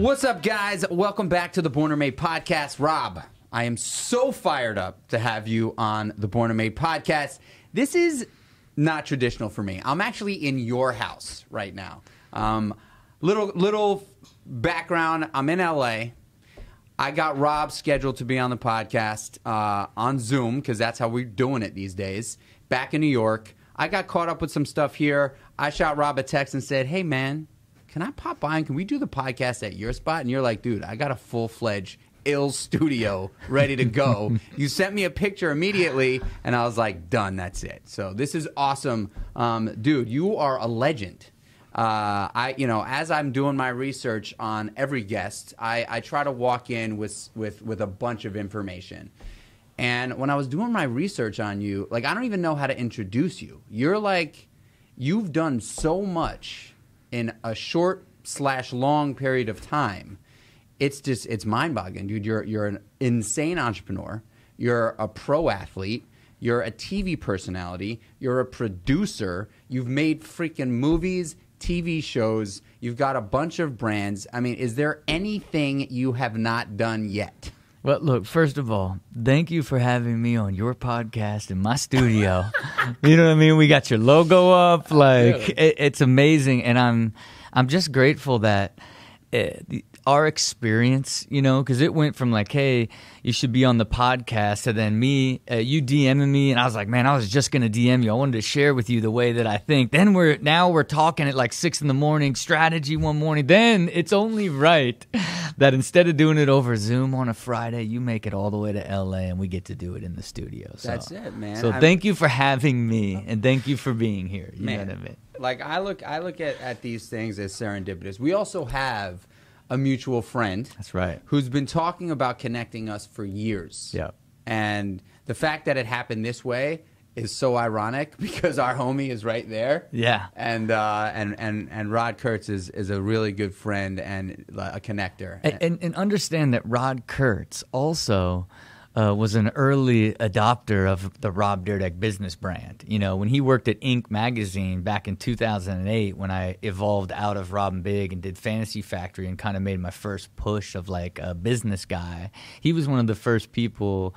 What's up, guys? Welcome back to the Born or Made podcast. Rob, I am so fired up to have you on the Born or Made podcast. This is not traditional for me. I'm actually in your house right now. Little background. I'm in LA. I got Rob scheduled to be on the podcast on Zoom because that's how we're doing it these days. Back in New York. I got caught up with some stuff here. I shot Rob a text and said, hey, man, can I pop by and can we do the podcast at your spot? And you're like, dude, I got a full-fledged ill studio ready to go. You sent me a picture immediately, and I was like, done, that's it. So this is awesome. Dude, you are a legend. As I'm doing my research on every guest, I try to walk in with a bunch of information. And when I was doing my research on you, like, I don't even know how to introduce you. You're like, you've done so much in a short/long period of time. It's mind-boggling, dude. You're an insane entrepreneur. You're a pro athlete. You're a TV personality. You're a producer. You've made freaking movies, TV shows. You've got a bunch of brands. I mean, is there anything you have not done yet? Well, look, first of all, thank you for having me on your podcast in my studio. You know what I mean? We got your logo up. Like, it's amazing. And I'm just grateful that our experience, you know, because it went from like, hey, you should be on the podcast, to then you DMing me, and I was like, man, I was just gonna DM you. I wanted to share with you the way that I think. Then we're talking at like 6 a.m, strategy one morning. Then it's only right that instead of doing it over Zoom on a Friday, you make it all the way to LA and we get to do it in the studio. So, that's it, man. So thank you for having me, and thank you for being here. You know what I mean? Like, I look at these things as serendipitous. We also have a mutual friend. That's right. Who's been talking about connecting us for years. Yeah. And the fact that it happened this way is so ironic because our homie is right there. Yeah. And Rod Kurtz is a really good friend and a connector. And understand that Rod Kurtz also was an early adopter of the Rob Dyrdek business brand. You know, when he worked at Inc. magazine back in 2008, when I evolved out of Rob & Big and did Fantasy Factory and kind of made my first push of like a business guy, he was one of the first people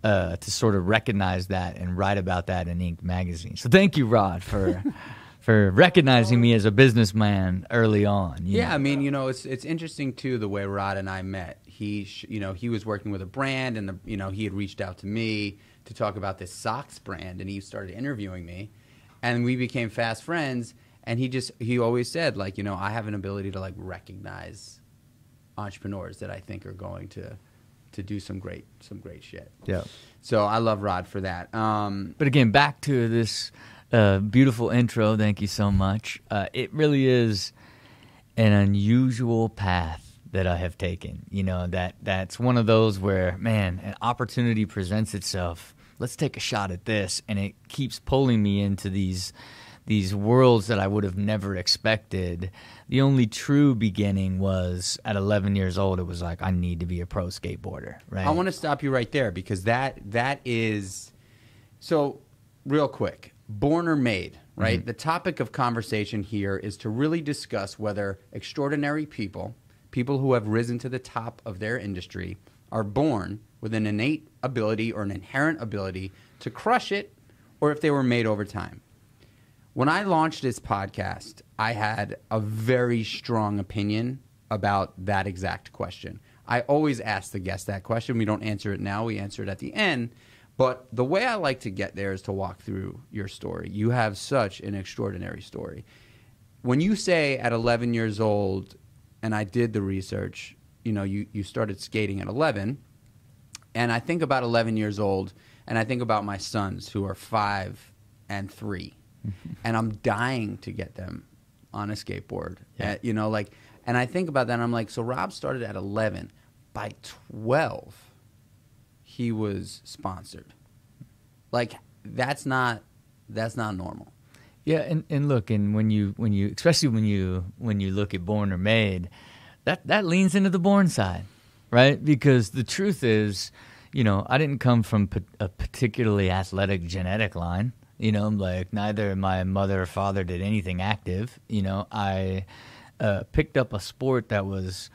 to sort of recognize that and write about that in Inc. magazine. So thank you, Rod, for recognizing me as a businessman early on. Yeah, know? I mean, you know, it's interesting too the way Rod and I met. He was working with a brand, and he had reached out to me to talk about this socks brand, and he started interviewing me, and we became fast friends. And he always said, like, you know, I have an ability to like recognize entrepreneurs that I think are going to do some great shit. Yeah. So I love Rod for that. But again, back to this beautiful intro. Thank you so much. It really is an unusual path that I have taken. You know, that's one of those where, man, an opportunity presents itself. Let's take a shot at this, and it keeps pulling me into these worlds that I would have never expected. The only true beginning was at 11 years old. It was like, I need to be a pro skateboarder. Right. I want to stop you right there because that is so real quick. Born or made, right? Mm-hmm. The topic of conversation here is to really discuss whether extraordinary people who have risen to the top of their industry are born with an innate ability or an inherent ability to crush it, or if they were made over time. When I launched this podcast, I had a very strong opinion about that exact question. I always ask the guest that question. We don't answer it now. We answer it at the end. But the way I like to get there is to walk through your story. You have such an extraordinary story. When you say at 11 years old, and I did the research, you know, you started skating at 11, and I think about 11 years old, and I think about my sons who are 5 and 3, and I'm dying to get them on a skateboard. Yeah. You know, like, and I think about that, and I'm like, so Rob started at 11. By 12, he was sponsored. Like, that's not normal. Yeah, and look, and when you especially when you look at Born or Made, that leans into the born side, right? Because the truth is, you know, I didn't come from a particularly athletic genetic line. You know, like neither my mother or father did anything active. You know, I picked up a sport that was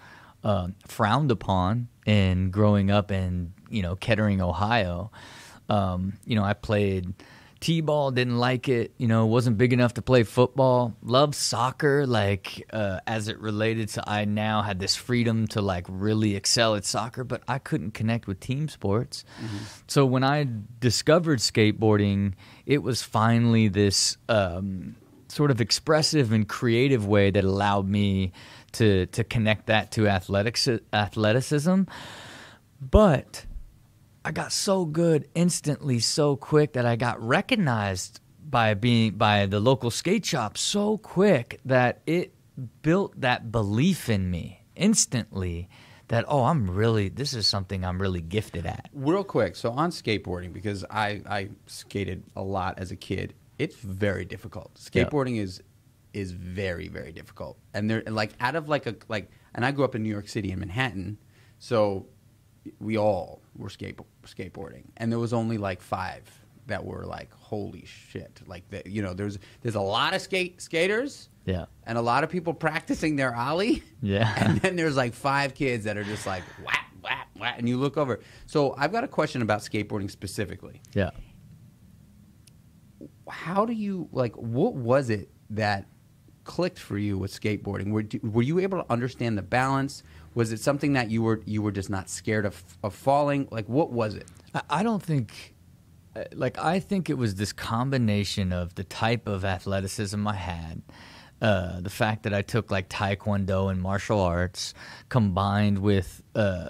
frowned upon in growing up in, Kettering, Ohio. I played T-ball, didn't like it, wasn't big enough to play football. Loved soccer, as it related to, I now had this freedom to really excel at soccer, but I couldn't connect with team sports. Mm-hmm. So when I discovered skateboarding, it was finally this sort of expressive and creative way that allowed me to connect that to athleticism. But I got so good instantly, so quick, that I got recognized by the local skate shop so quick that it built that belief in me instantly that, this is something I'm really gifted at. Real quick, so on skateboarding, because I skated a lot as a kid, it's very difficult. Skateboarding is very, very difficult. And they're and I grew up in New York City in Manhattan, so we all were skateboarding, and there was only 5 that were holy shit, there's a lot of skaters, and a lot of people practicing their ollie, and then there's 5 kids that are just whap whap whap, and you look over. So I've got a question about skateboarding specifically. How do you what was it that clicked for you with skateboarding? Were you able to understand the balance? Was it something that you were just not scared of falling? What was it? I don't think, I think it was this combination of the type of athleticism I had, the fact that I took Taekwondo and martial arts, combined with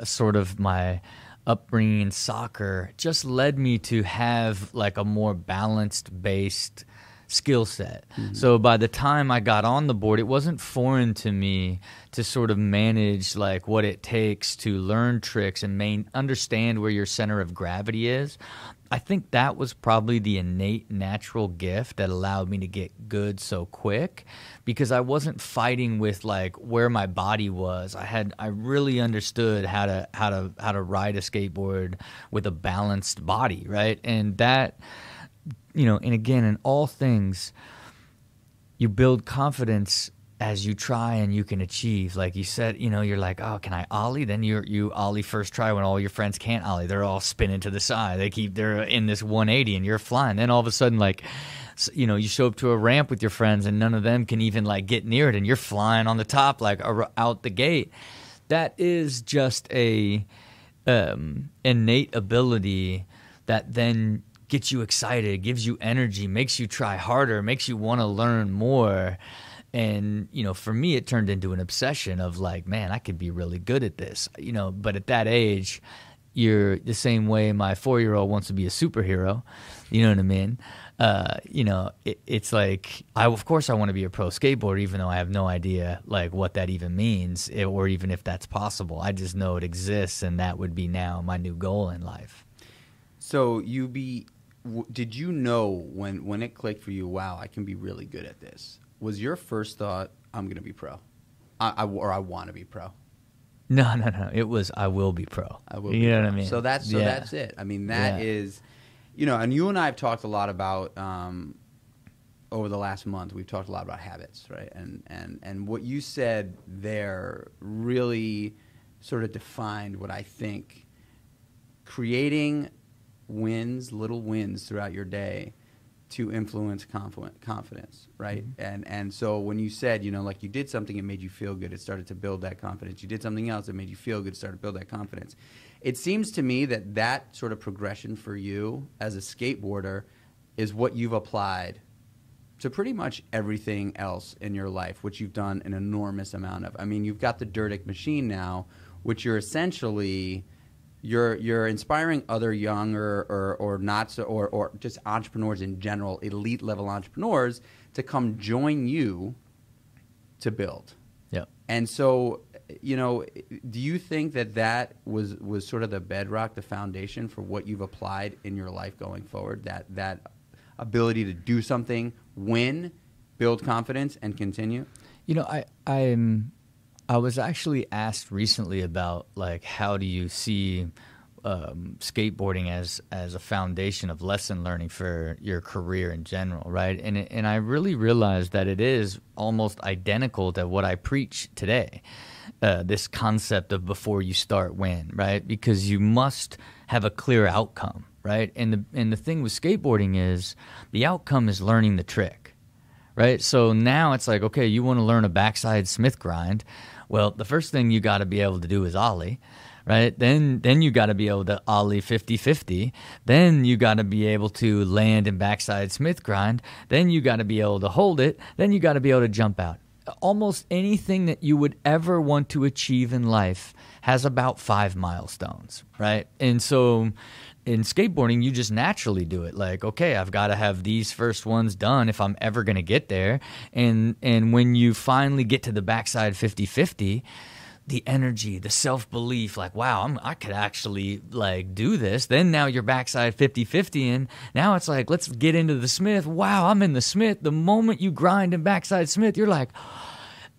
sort of my upbringing in soccer, just led me to have a more balanced based skill set. Mm-hmm. So by the time I got on the board, it wasn't foreign to me to sort of manage what it takes to learn tricks and understand where your center of gravity is. I think that was probably the innate natural gift that allowed me to get good so quick, because I wasn't fighting with where my body was. I really understood how to ride a skateboard with a balanced body, right? And that, and again, in all things, you build confidence as you try and you can achieve. Like you said, you're oh, can I ollie? Then you ollie first try when all your friends can't ollie. They're all spinning to the side. They're in this 180 and you're flying. Then all of a sudden, you show up to a ramp with your friends and none of them can even get near it, and you're flying on the top out the gate. That is just a innate ability that then gets you excited, gives you energy, makes you try harder, makes you want to learn more. And, for me, it turned into an obsession of man, I could be really good at this, but at that age, you're the same way my 4-year-old wants to be a superhero. You know what I mean? It's of course I want to be a pro skateboarder, even though I have no idea what that even means, or even if that's possible. I just know it exists, and that would be now my new goal in life. So did you know when it clicked for you, wow, I can be really good at this? Was your first thought, I'm going to be pro? I want to be pro? No. It was, I will be pro. I will be pro. You know what I mean? So that's it. I mean, that is, and you and I have talked a lot about, over the last month, we've talked a lot about habits, right? And what you said there really sort of defined what I think creating little wins throughout your day to influence confidence, right? Mm-hmm. And so when you said, you did something, it made you feel good, it started to build that confidence. You did something else, it made you feel good, it started to build that confidence. It seems to me that sort of progression for you as a skateboarder is what you've applied to pretty much everything else in your life, which you've done an enormous amount of. I mean, you've got the Dyrdek machine now, which you're essentially... You're inspiring other younger or not so or just entrepreneurs in general, elite level entrepreneurs, to come join you to build. Yeah. And so, do you think that was sort of the bedrock, the foundation for what you've applied in your life going forward? That ability to do something, win, build confidence, and continue? I was actually asked recently about how do you see skateboarding as a foundation of lesson learning for your career in general, right? And I really realized that it is almost identical to what I preach today. This concept of before you start, win, right? Because you must have a clear outcome, right? And the thing with skateboarding is the outcome is learning the trick, right? So now it's like, okay, you want to learn a backside Smith grind. Well, the first thing you got to be able to do is ollie, right? Then you got to be able to ollie 50-50. Then you got to be able to land and backside Smith grind. Then you got to be able to hold it. Then you got to be able to jump out. Almost anything that you would ever want to achieve in life has about 5 milestones, right? And so in skateboarding, you just naturally do it. Like, okay, I've got to have these first ones done if I'm ever going to get there. And when you finally get to the backside 50-50, the energy, the self-belief, like, wow, I could actually like do this. Then now you're backside 50-50 and now it's like, let's get into the Smith. Wow, I'm in the Smith. The moment you grind in backside Smith, you're like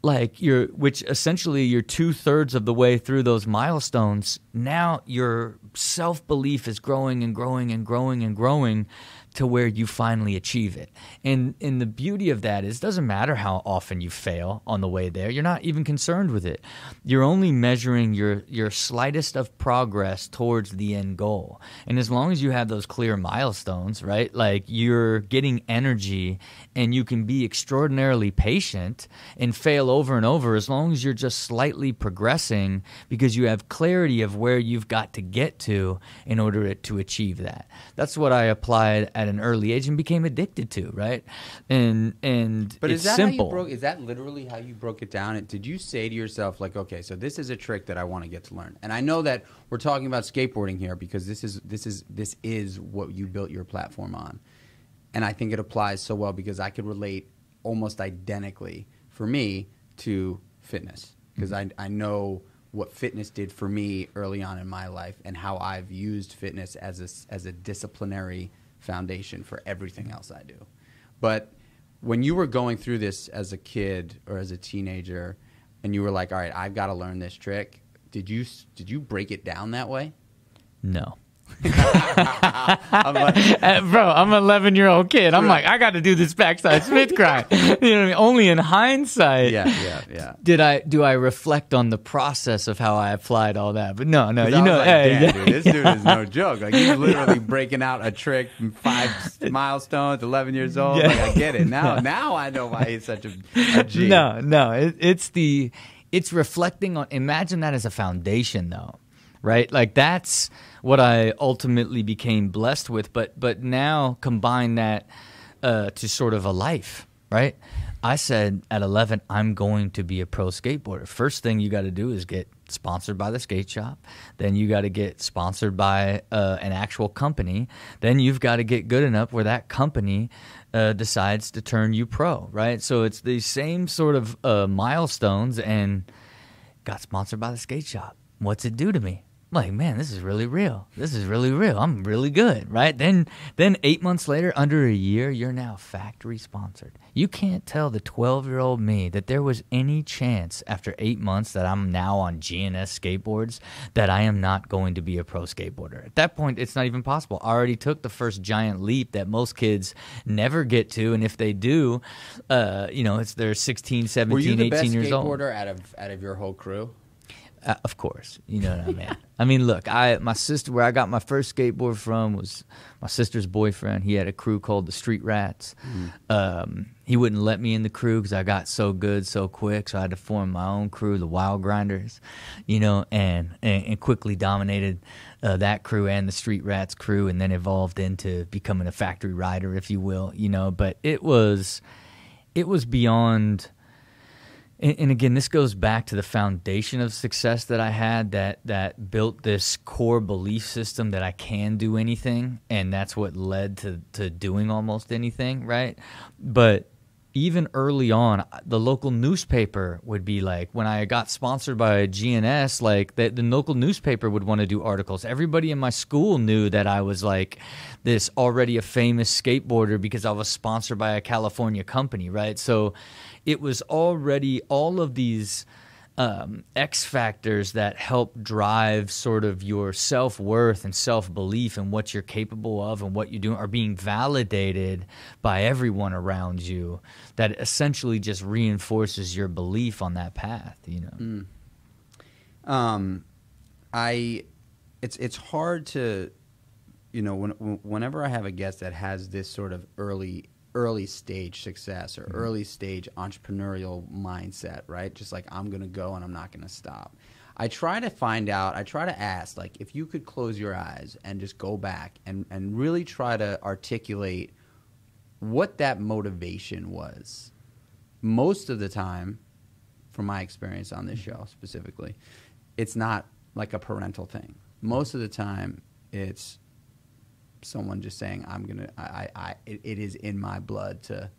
which essentially you're 2/3 of the way through those milestones. Now your self-belief is growing and growing and growing and growing to where you finally achieve it. And the beauty of that is it doesn't matter how often you fail on the way there. You're not even concerned with it. You're only measuring your slightest of progress towards the end goal. And as long as you have those clear milestones, right, like you're getting energy and you can be extraordinarily patient and fail over and over as long as you're just slightly progressing because you have clarity of where you've got to get to in order to achieve that. That's what I applied at an early age and became addicted to, right? And but it's is that simple. How you broke? Is that literally how you broke it down? Did you say to yourself, like, okay, so this is a trick that I want to get to learn? And I know that we're talking about skateboarding here because this is what you built your platform on, and I think it applies so well because I could relate almost identically for me to fitness because I know what fitness did for me early on in my life and how I've used fitness as a disciplinary foundation for everything else I do. But when you were going through this as a kid or as a teenager and you were like, all right, I've got to learn this trick, did you break it down that way? No. I'm like, bro, I'm an 11-year-old kid. I'm like, I got to do this backside Smith grind. You know what I mean? Only in hindsight. Yeah. Do I reflect on the process of how I applied all that? But no, you know, like, hey, dude, this dude is no joke. Like he's literally breaking out a trick from 5 milestones, 11 years old. Yeah. Like I get it now. Now I know why he's such a G. No, it's reflecting on. Imagine that as a foundation, though. Right? Like that's what I ultimately became blessed with. But now combine that to sort of a life, right? I said at 11, I'm going to be a pro skateboarder. First thing you got to do is get sponsored by the skate shop. Then you got to get sponsored by an actual company. Then you've got to get good enough where that company decides to turn you pro, right? So it's the same sort of milestones and got sponsored by the skate shop. What's it do to me? I'm like, man, this is really real. This is really real. I'm really good, right? Then 8 months later, under a year, you're now factory sponsored. You can't tell the 12-year-old me that there was any chance after 8 months that I'm now on GNS skateboards that I am not going to be a pro skateboarder. At that point, it's not even possible. I already took the first giant leap that most kids never get to, and if they do, it's they're 16, 17, 18 years old. Were you the best skateboarder out of your whole crew? Of course, you know what I mean. I mean, look, my sister, where I got my first skateboard from was my sister's boyfriend. He had a crew called the Street Rats. He wouldn't let me in the crew because I got so good so quick, so I had to form my own crew, the Wild Grinders, and quickly dominated that crew and the Street Rats crew, and then evolved into becoming a factory rider, if you will, But it was beyond. And again, this goes back to the foundation of success that I had that built this core belief system that I can do anything, and that's what led to doing almost anything, right? But even early on, the local newspaper would be like, when I got sponsored by GNS, like the local newspaper would want to do articles. Everybody in my school knew that I was like this already a famous skateboarder because I was sponsored by a California company, right? So it was already all of these X factors that help drive sort of your self-worth and self-belief and what you're capable of and what you're doing are being validated by everyone around you, that essentially just reinforces your belief on that path, you know. It's hard to, you know, whenever I have a guest that has this sort of early stage success or early stage entrepreneurial mindset, right? Just like, I'm going to go and I'm not going to stop. I try to ask, like, if you could close your eyes and just go back and really try to articulate what that motivation was. Most of the time, from my experience on this show specifically, it's not like a parental thing. Most of the time, it's someone just saying, it is in my blood to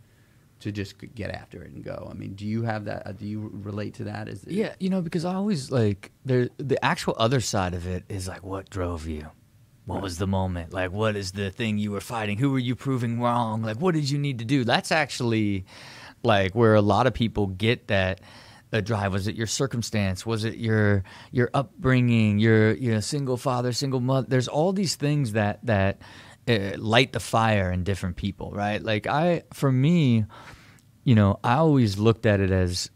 just get after it and go. I mean, do you have that? Do you relate to that? Yeah, you know, because I always like the actual other side of it is like, what drove you? What was the moment? Like, what is the thing you were fighting? Who were you proving wrong? Like, what did you need to do? That's actually like where a lot of people get that drive. Was it your circumstance? Was it your upbringing? Your single father, single mother? There's all these things that light the fire in different people, right? Like for me, you know, I always looked at it as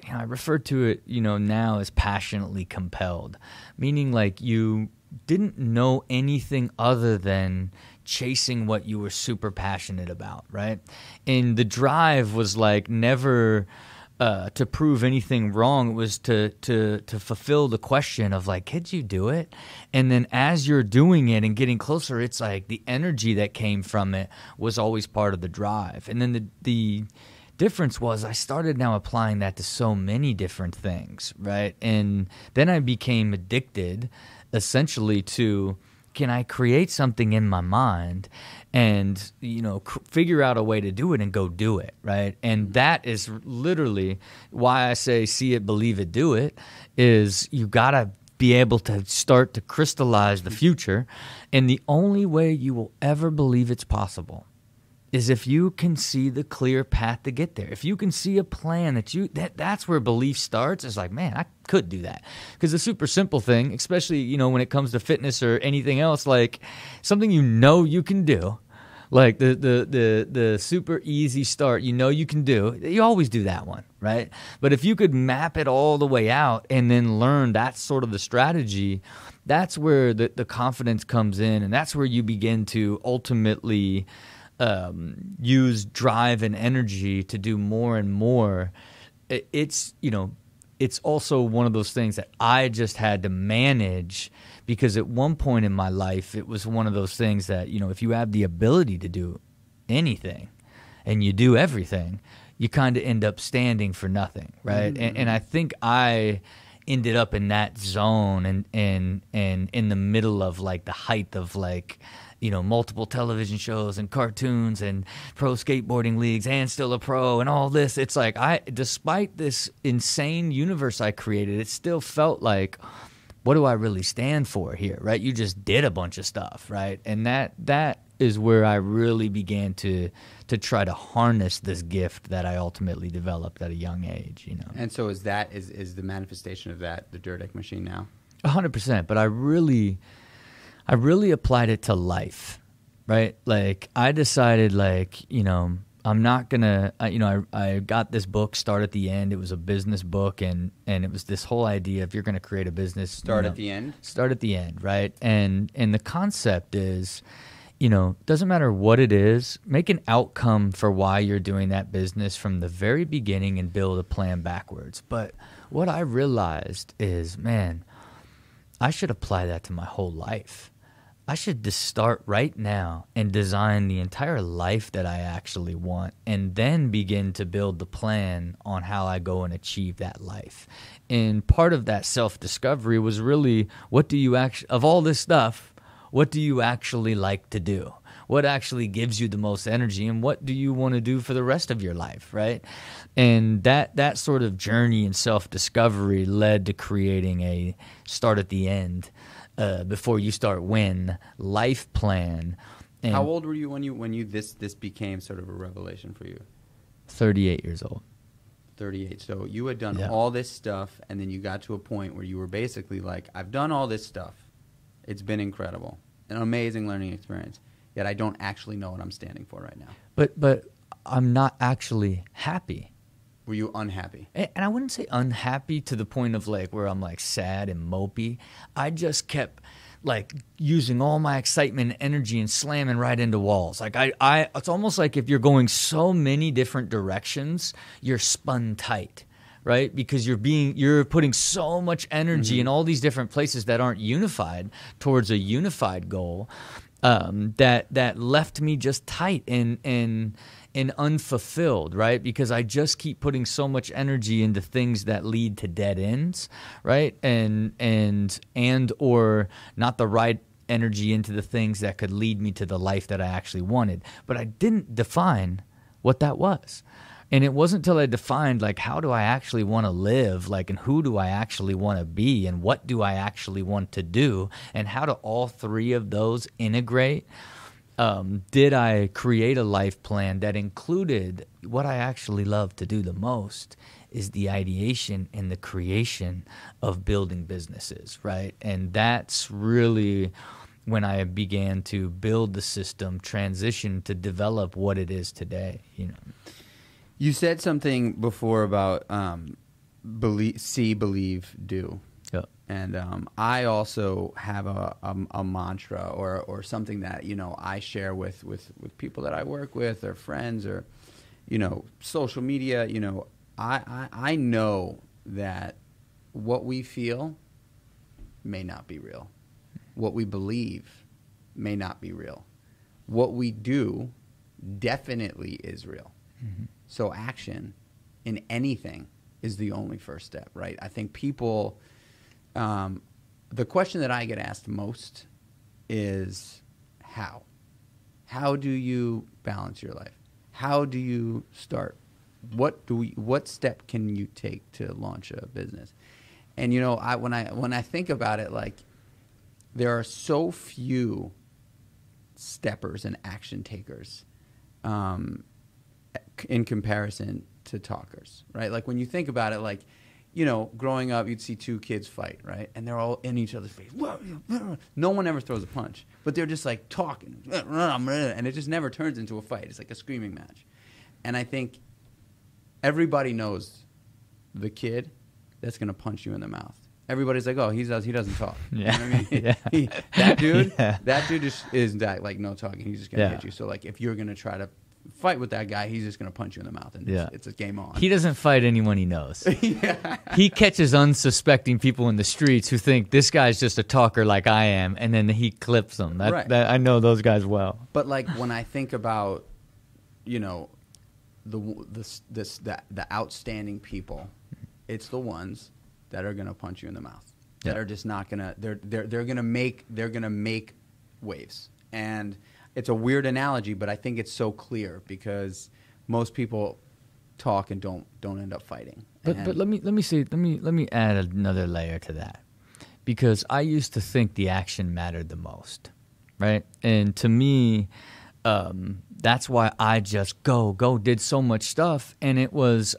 you know, I refer to it, you know, now as passionately compelled, meaning like you didn't know anything other than chasing what you were super passionate about, right? And the drive was like never to prove anything wrong. It was to fulfill the question of like, could you do it? And then as you're doing it and getting closer, it's like the energy that came from it was always part of the drive. And then the difference was I started now applying that to so many different things, right? And then I became addicted essentially to, can I create something in my mind and, you know, figure out a way to do it and go do it, right? And that is literally why I say see it, believe it, do it, is you got to be able to start to crystallize the future. And the only way you will ever believe it's possible is if you can see the clear path to get there. If you can see a plan that's where belief starts. It's like, man, I could do that. Because the super simple thing, especially, you know, when it comes to fitness or anything else, like something you know you can do, like the super easy start, you know you can do, you always do that one, right? But if you could map it all the way out and then learn that's sort of the strategy, that's where the confidence comes in, and that's where you begin to ultimately use drive and energy to do more and more. It's, you know, it's also one of those things that I just had to manage, because at one point in my life, it was one of those things that, you know, if you have the ability to do anything and you do everything, you kind of end up standing for nothing, right? Mm-hmm. And I think I ended up in that zone and in the middle of like the height of like, you know, multiple television shows and cartoons and pro skateboarding leagues and still a pro and all this. It's like despite this insane universe I created, it still felt like, what do I really stand for here, right? You just did a bunch of stuff, right? And that is where I really began to try to harness this gift that I ultimately developed at a young age, you know. And so is the manifestation of that the Dyrdek machine now? 100%, but I really applied it to life, right? Like I decided, like, you know, I'm not gonna, you know, I got this book, Start at the End. It was a business book, and it was this whole idea, if you're gonna create a business, start at the end, right? And the concept is, you know, doesn't matter what it is, make an outcome for why you're doing that business from the very beginning and build a plan backwards. But what I realized is, man, I should apply that to my whole life. I should just start right now and design the entire life that I actually want, and then begin to build the plan on how I go and achieve that life. And part of that self-discovery was really, what do you actually, of all this stuff, what do you actually like to do? What actually gives you the most energy, and what do you want to do for the rest of your life, right? And that sort of journey and self-discovery led to creating a Start at the End, before you start when life plan. And how old were you when this became sort of a revelation for you? 38 years old. 38. So you had done Yeah. all this stuff, and then you got to a point where you were basically like, I've done all this stuff. It's been incredible. An amazing learning experience. Yet I don't actually know what I'm standing for right now. But I'm not actually happy. Were you unhappy? And I wouldn't say unhappy to the point of like where I'm like sad and mopey. I just kept like using all my excitement and energy and slamming right into walls. Like it's almost like if you're going so many different directions, you're spun tight, right? Because you're putting so much energy in all these different places that aren't unified towards a unified goal, that left me just tight and unfulfilled, right? Because I just keep putting so much energy into things that lead to dead ends, right? And or not the right energy into the things that could lead me to the life that I actually wanted. But I didn't define what that was. And it wasn't until I defined, like, how do I actually want to live, like, and who do I actually want to be, and what do I actually want to do, and how do all three of those integrate, did I create a life plan that included what I actually love to do the most is the ideation and the creation of building businesses, right? And that's really when I began to build the system, transition to develop what it is today, you know. You said something before about see, believe, do. Yeah. And I also have a mantra or something that, you know, I share with people that I work with or friends or, you know, social media. You know, I know that what we feel may not be real. What we believe may not be real. What we do definitely is real. Mm-hmm. So action in anything is the only first step, right? I think people, the question that I get asked most is how? How do you balance your life? How do you start? What step can you take to launch a business? And you know, when I think about it, like there are so few steppers and action takers in comparison to talkers, right? Like when you think about it, like, you know, growing up, you'd see two kids fight, right? And they're all in each other's face. No one ever throws a punch, but they're just like talking, and it just never turns into a fight. It's like a screaming match. And I think everybody knows the kid that's going to punch you in the mouth. Everybody's like, oh, he doesn't talk. Yeah. You know what I mean? Yeah. That dude is that, like, no talking. He's just going to hit you. So, like, if you're going to try to fight with that guy, he's just going to punch you in the mouth, and it's a game on. He doesn't fight anyone he knows. Yeah. He catches unsuspecting people in the streets who think this guy's just a talker like I am, and then he clips them. Right. I know those guys well. But like when I think about, you know, the outstanding people, it's the ones that are going to punch you in the mouth. That are just not going to. They're going to make waves. And it's a weird analogy, but I think it's so clear because most people talk and don't end up fighting. But let me add another layer to that, because I used to think the action mattered the most, right? And to me, that's why I just did so much stuff, and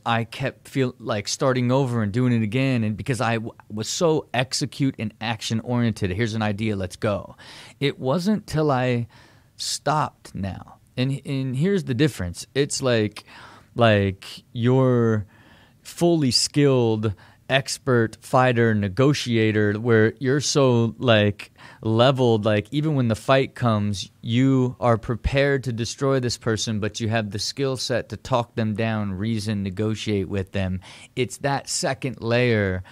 I kept like starting over and doing it again, and because I was so execute and action oriented. Here's an idea, let's go. It wasn't till I stopped now, and here's the difference. It's like you're fully skilled expert fighter negotiator where you're so like leveled, like even when the fight comes you are prepared to destroy this person, but you have the skill set to talk them down, reason, negotiate with them. It's that second layer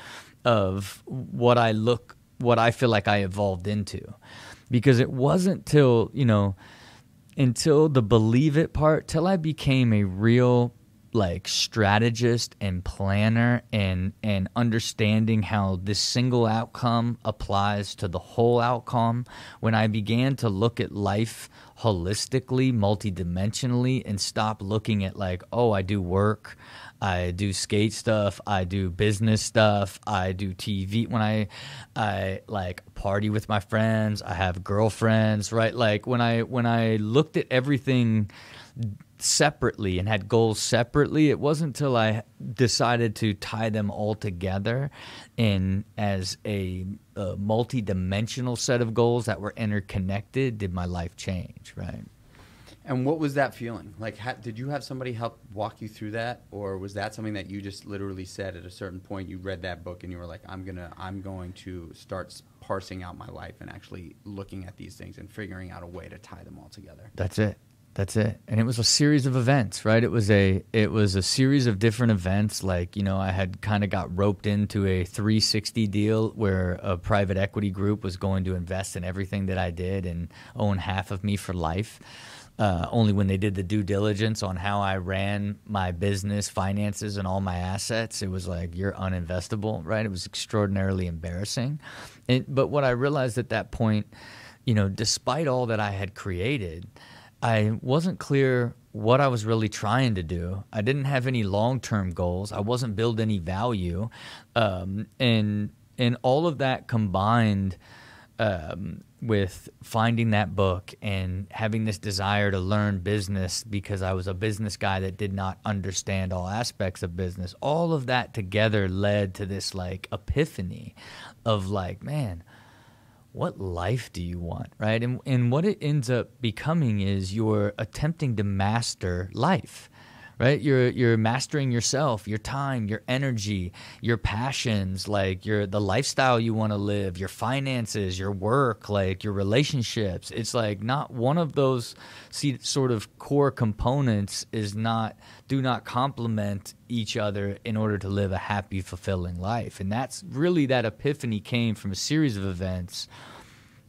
of what I feel like I evolved into. Because it wasn't until the believe it part, till I became a real like strategist and planner and understanding how this single outcome applies to the whole outcome. When I began to look at life holistically, multidimensionally, and stop looking at like, oh, I do work, I do skate stuff, I do business stuff, I do TV. When I like party with my friends, I have girlfriends, right? Like when I looked at everything separately and had goals separately. It wasn't until I decided to tie them all together in as a multi-dimensional set of goals that were interconnected did my life change, right? And what was that feeling? Like, did you have somebody help walk you through that? Or was that something that you just literally said at a certain point, you read that book and you were like, I'm going to start parsing out my life and actually looking at these things and figuring out a way to tie them all together? That's it. That's it. And it was a series of events, right? It was a series of different events. Like, you know, I had kind of got roped into a 360 deal where a private equity group was going to invest in everything that I did and own half of me for life. Only when they did the due diligence on how I ran my business, finances, and all my assets, it was like, you're uninvestable, right? It was extraordinarily embarrassing. But what I realized at that point, you know, despite all that I had created, I wasn't clear what I was really trying to do. I didn't have any long-term goals. I wasn't building any value. And all of that combined with finding that book and having this desire to learn business because I was a business guy that did not understand all aspects of business, all of that together led to this like epiphany of like, man, what life do you want, right? And what it ends up becoming is you're attempting to master life, right? You're mastering yourself, your time, your energy, your passions, like the lifestyle you want to live, your finances, your work, like your relationships. It's like not one of those sort of core components do not complement each other in order to live a happy, fulfilling life. And that's really, that epiphany came from a series of events.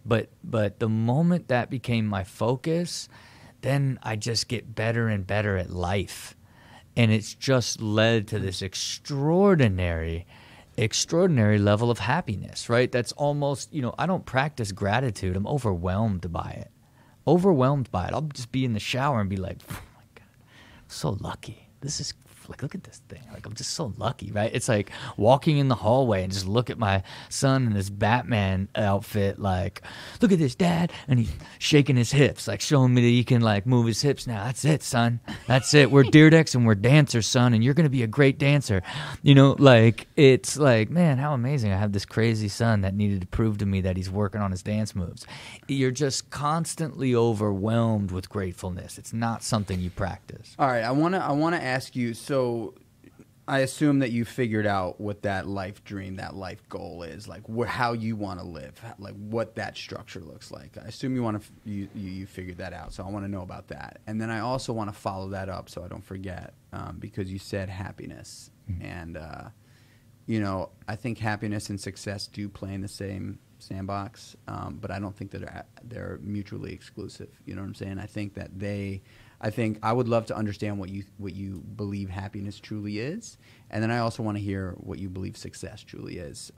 But the moment that became my focus, then I just get better and better at life. And it's just led to this extraordinary level of happiness, right? That's almost, you know, I don't practice gratitude. I'm overwhelmed by it. I'll just be in the shower and be like, oh my God, I'm so lucky. This is like, look at this thing. Like, I'm just so lucky, right? It's like walking in the hallway and just look at my son in his Batman outfit, like, look at this, Dad. And he's shaking his hips, like showing me that he can like move his hips now. That's it, son. That's it. We're Dyrdeks and we're dancers, son. And you're going to be a great dancer. You know, like, it's like, man, how amazing. I have this crazy son that needed to prove to me that he's working on his dance moves. You're just constantly overwhelmed with gratefulness. It's not something you practice. All right. I want to ask you, so I assume that you figured out what that life dream, that life goal is, like how you want to live, like what that structure looks like. I assume you figured that out, so I want to know about that. And then I also want to follow that up so I don't forget, because you said happiness. Mm-hmm. And, you know, I think happiness and success do play in the same sandbox, but I don't think that they're mutually exclusive. You know what I'm saying? I think that I would love to understand what you believe happiness truly is, and then I also want to hear what you believe success truly is,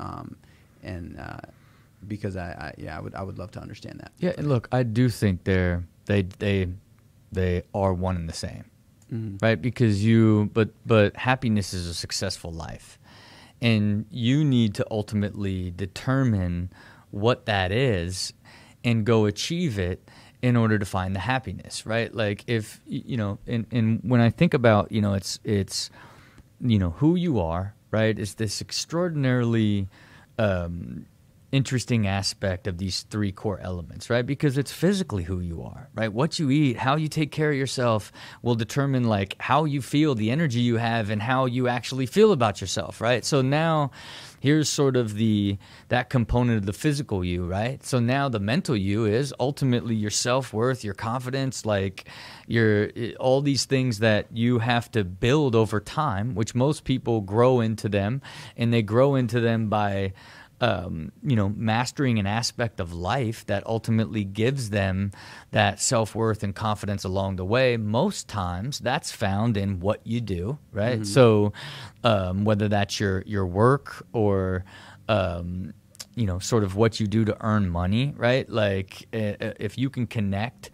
because I would love to understand that. Yeah, and look, I do think they are one and the same, mm-hmm. right? Because but happiness is a successful life, and you need to ultimately determine what that is and go achieve it in order to find the happiness, right? Like, if, you know, and when I think about, you know, it's, you know, who you are, right? It's this extraordinarily interesting aspect of these three core elements, right? Because it's physically who you are, right? What you eat, how you take care of yourself will determine like how you feel, the energy you have, and how you actually feel about yourself, right? So now here's sort of that component of the physical you, right? So now the mental you is ultimately your self-worth, your confidence, like all these things that you have to build over time, which most people grow into them, and they grow into them by you know, mastering an aspect of life that ultimately gives them that self-worth and confidence along the way. Most times that's found in what you do, right? Mm-hmm. So whether that's your work or you know, sort of what you do to earn money, right? Like if you can connect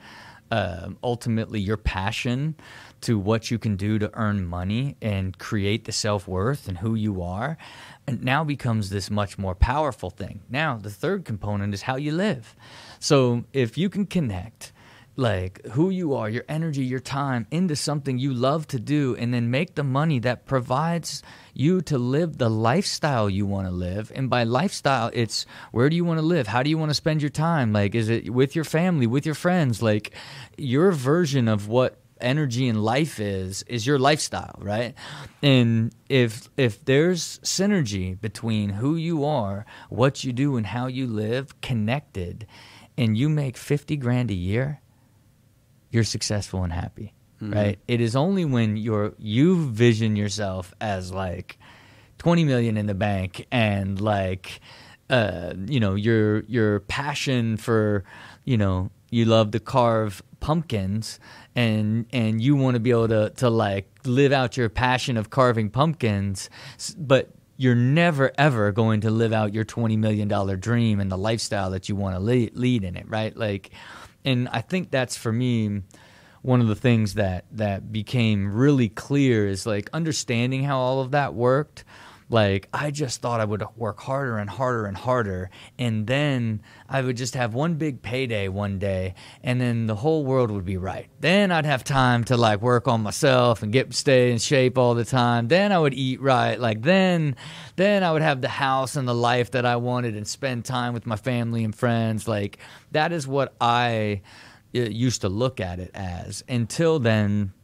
ultimately your passion to what you can do to earn money and create the self-worth and who you are, and now becomes this much more powerful thing. Now, the third component is how you live. So if you can connect like who you are, your energy, your time into something you love to do, and then make the money that provides you to live the lifestyle you want to live. And by lifestyle, it's where do you want to live? How do you want to spend your time? Like, is it with your family, with your friends? Like, your version of what energy in life is your lifestyle, right? And if there's synergy between who you are, what you do, and how you live connected, and you make 50 grand a year, you're successful and happy, right? It is only when you vision yourself as like 20 million in the bank, and like, your passion for, you love to carve pumpkins, and you want to be able to like live out your passion of carving pumpkins, but you're never ever going to live out your $20 million dream and the lifestyle that you want to lead in it, right? Like, and I think that's, for me, one of the things that became really clear is like understanding how all of that worked. Like, I just thought I would work harder and harder and harder, and then I would just have one big payday one day, and then the whole world would be right. Then I'd have time to like work on myself and stay in shape all the time. Then I would eat right. Like, then I would have the house and the life that I wanted and spend time with my family and friends. Like, that is what I used to look at it as. Until then,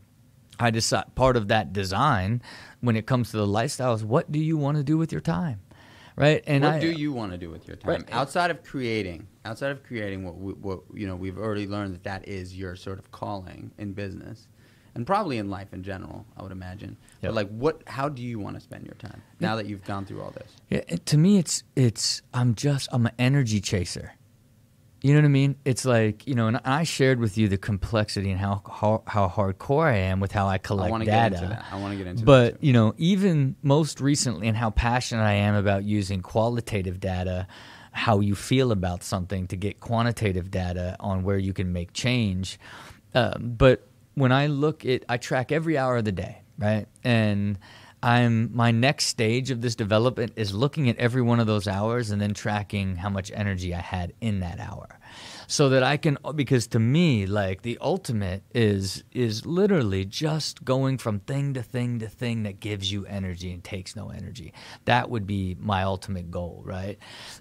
I decided part of that design when it comes to the lifestyle is, what do you want to do with your time, right? And what do you want to do with your time, right, outside of creating what we've already learned that is your sort of calling in business, and probably in life in general, I would imagine. Yep. But like, how do you want to spend your time now that you've gone through all this? Yeah, to me, I'm an energy chaser. You know what I mean? It's like, and I shared with you the complexity and how hardcore I am with how I collect data. I want to get into that. But, even most recently, and how passionate I am about using qualitative data, how you feel about something, to get quantitative data on where you can make change. But when I track every hour of the day, right? And my next stage of this development is looking at every one of those hours and then tracking how much energy I had in that hour, so that I can, because to me, like, the ultimate is literally just going from thing to thing to thing that gives you energy and takes no energy. That would be my ultimate goal, right?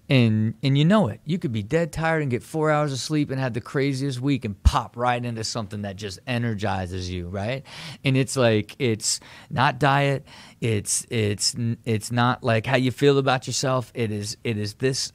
And you could be dead tired and get 4 hours of sleep and have the craziest week and pop right into something that just energizes you, right? And it's like, it's not diet. It's not like how you feel about yourself. It is this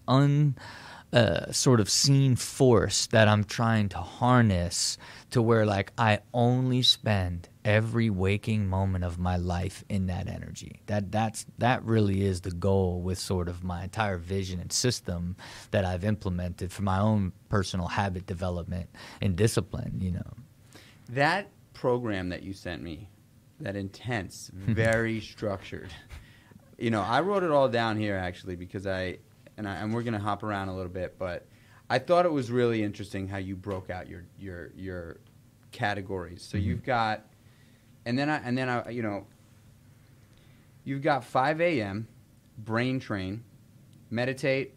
sort of seen force that I'm trying to harness to where, like, I only spend every waking moment of my life in that energy. That really is the goal with sort of my entire vision and system that I've implemented for my own personal habit development and discipline, That program that you sent me, that intense, very structured. I wrote it all down here actually because and we're gonna hop around a little bit, but I thought it was really interesting how you broke out your categories. So you've got, you've got 5 a.m., brain train, meditate,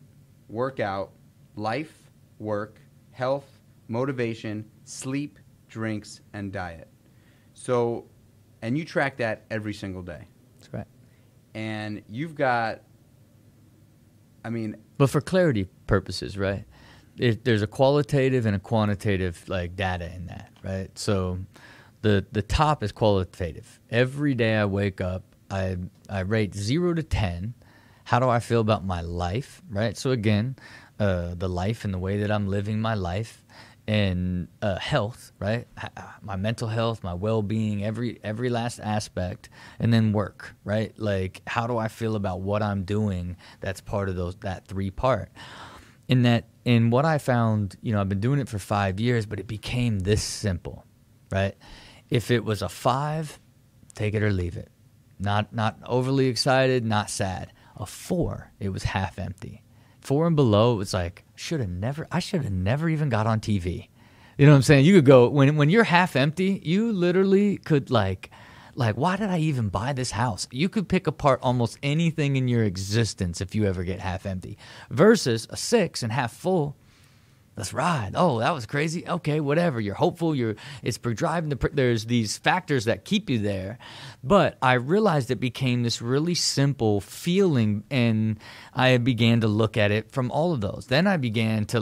workout, life, work, health, motivation, sleep, drinks, and diet. So, and you track that every single day. That's right. And you've got, but for clarity purposes, right? There's a qualitative and a quantitative like data in that, right? So the top is qualitative. Every day I wake up, I rate 0 to 10. How do I feel about my life, right? So again, the life and the way that I'm living my life, and health, right? My mental health, my well-being, every last aspect, and then work, right? Like, how do I feel about what I'm doing? That's part of that 3-part. In what I found, I've been doing it for 5 years, but it became this simple, right? If it was a 5, take it or leave it. Not overly excited, not sad. A 4, it was half empty. 4 and below, it was like, I should have never even got on TV. You know what I'm saying? You could go, when you're half empty, you literally could like, why did I even buy this house? You could pick apart almost anything in your existence if you ever get half empty. Versus a 6 and half full, let's ride. Oh, that was crazy. Okay, whatever. You're hopeful. It's driving. There's these factors that keep you there. But I realized it became this really simple feeling, and I began to look at it from all of those. Then I began to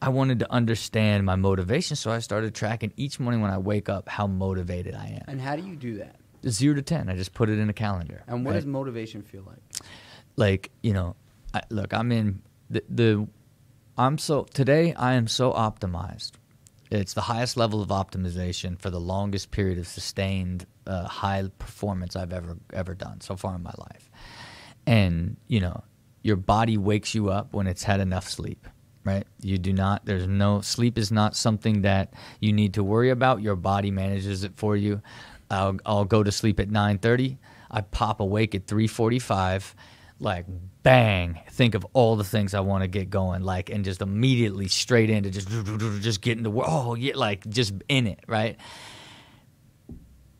I wanted to understand my motivation, so I started tracking each morning when I wake up how motivated I am. And how do you do that? 0 to 10. I just put it in a calendar. And what does motivation feel like? Today I am so optimized. It's the highest level of optimization for the longest period of sustained high performance I've ever done so far in my life. And, your body wakes you up when it's had enough sleep, right? Sleep is not something that you need to worry about. Your body manages it for you. I'll go to sleep at 9:30. I pop awake at 3:45. Bang, think of all the things I want to get going, and just immediately straight into just get into just in it, right?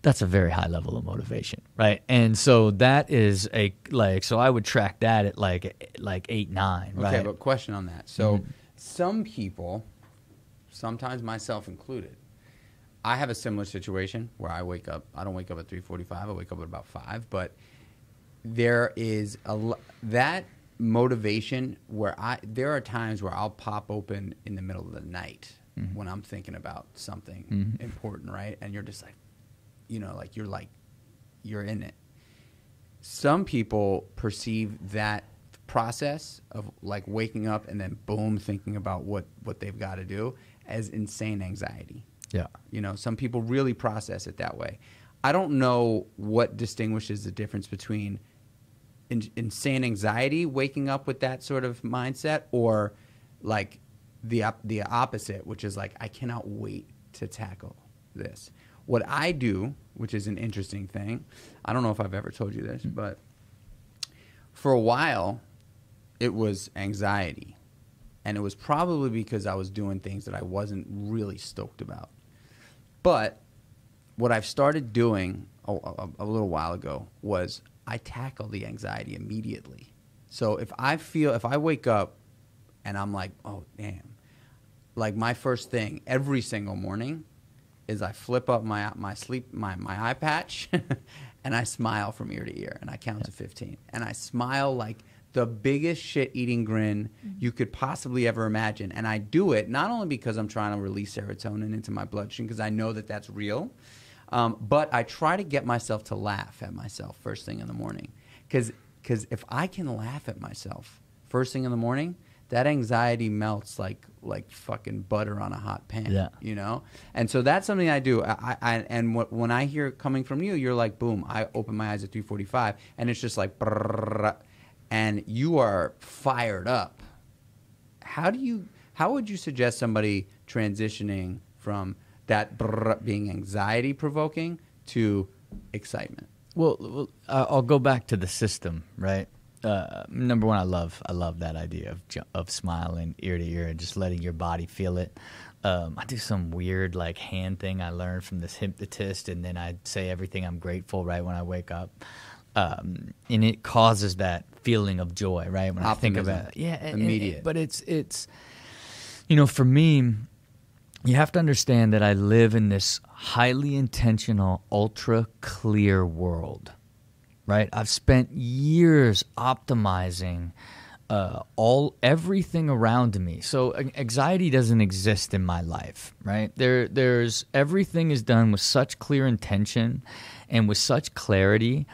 That's a very high level of motivation, right? And so that is so I would track that at 8, 9, right? Okay, but question on that. So some people, sometimes myself included, I have a similar situation where I don't wake up at 3:45, I wake up at about 5, but there is that motivation where there are times where I'll pop open in the middle of the night when I'm thinking about something important, right? And you're just you're in it. Some people perceive that process of waking up and then boom, thinking about what they've got to do as insane anxiety. Yeah. Some people really process it that way. I don't know what distinguishes the difference between insane anxiety, waking up with that sort of mindset, or the opposite, which is I cannot wait to tackle this. What I do, which is an interesting thing, I don't know if I've ever told you this, but for a while it was anxiety. And it was probably because I was doing things that I wasn't really stoked about. But what I've started doing a little while ago was I tackle the anxiety immediately. So if I wake up and I'm oh, damn, my first thing every single morning is I flip up my eye patch and I smile from ear to ear and I count to 15. And I smile the biggest shit-eating grin you could possibly ever imagine. And I do it not only because I'm trying to release serotonin into my bloodstream, because I know that that's real, but I try to get myself to laugh at myself first thing in the morning. Because if I can laugh at myself first thing in the morning, that anxiety melts like fucking butter on a hot pan, And so that's something I do. When I hear it coming from you, you're boom, I open my eyes at 3:45, and it's just brrrr, and you are fired up. How would you suggest somebody transitioning from that being anxiety provoking to excitement? Well, I'll go back to the system, right? Number one, I love that idea of smiling ear to ear and just letting your body feel it. I do some weird hand thing I learned from this hypnotist, and then I say everything I'm grateful right when I wake up. And it causes that feeling of joy, right? When Optimism. I think about it. Immediate. But it's for me, you have to understand that I live in this highly intentional, ultra clear world, right? I've spent years optimizing everything around me. So anxiety doesn't exist in my life, right? There's everything is done with such clear intention and with such clarity.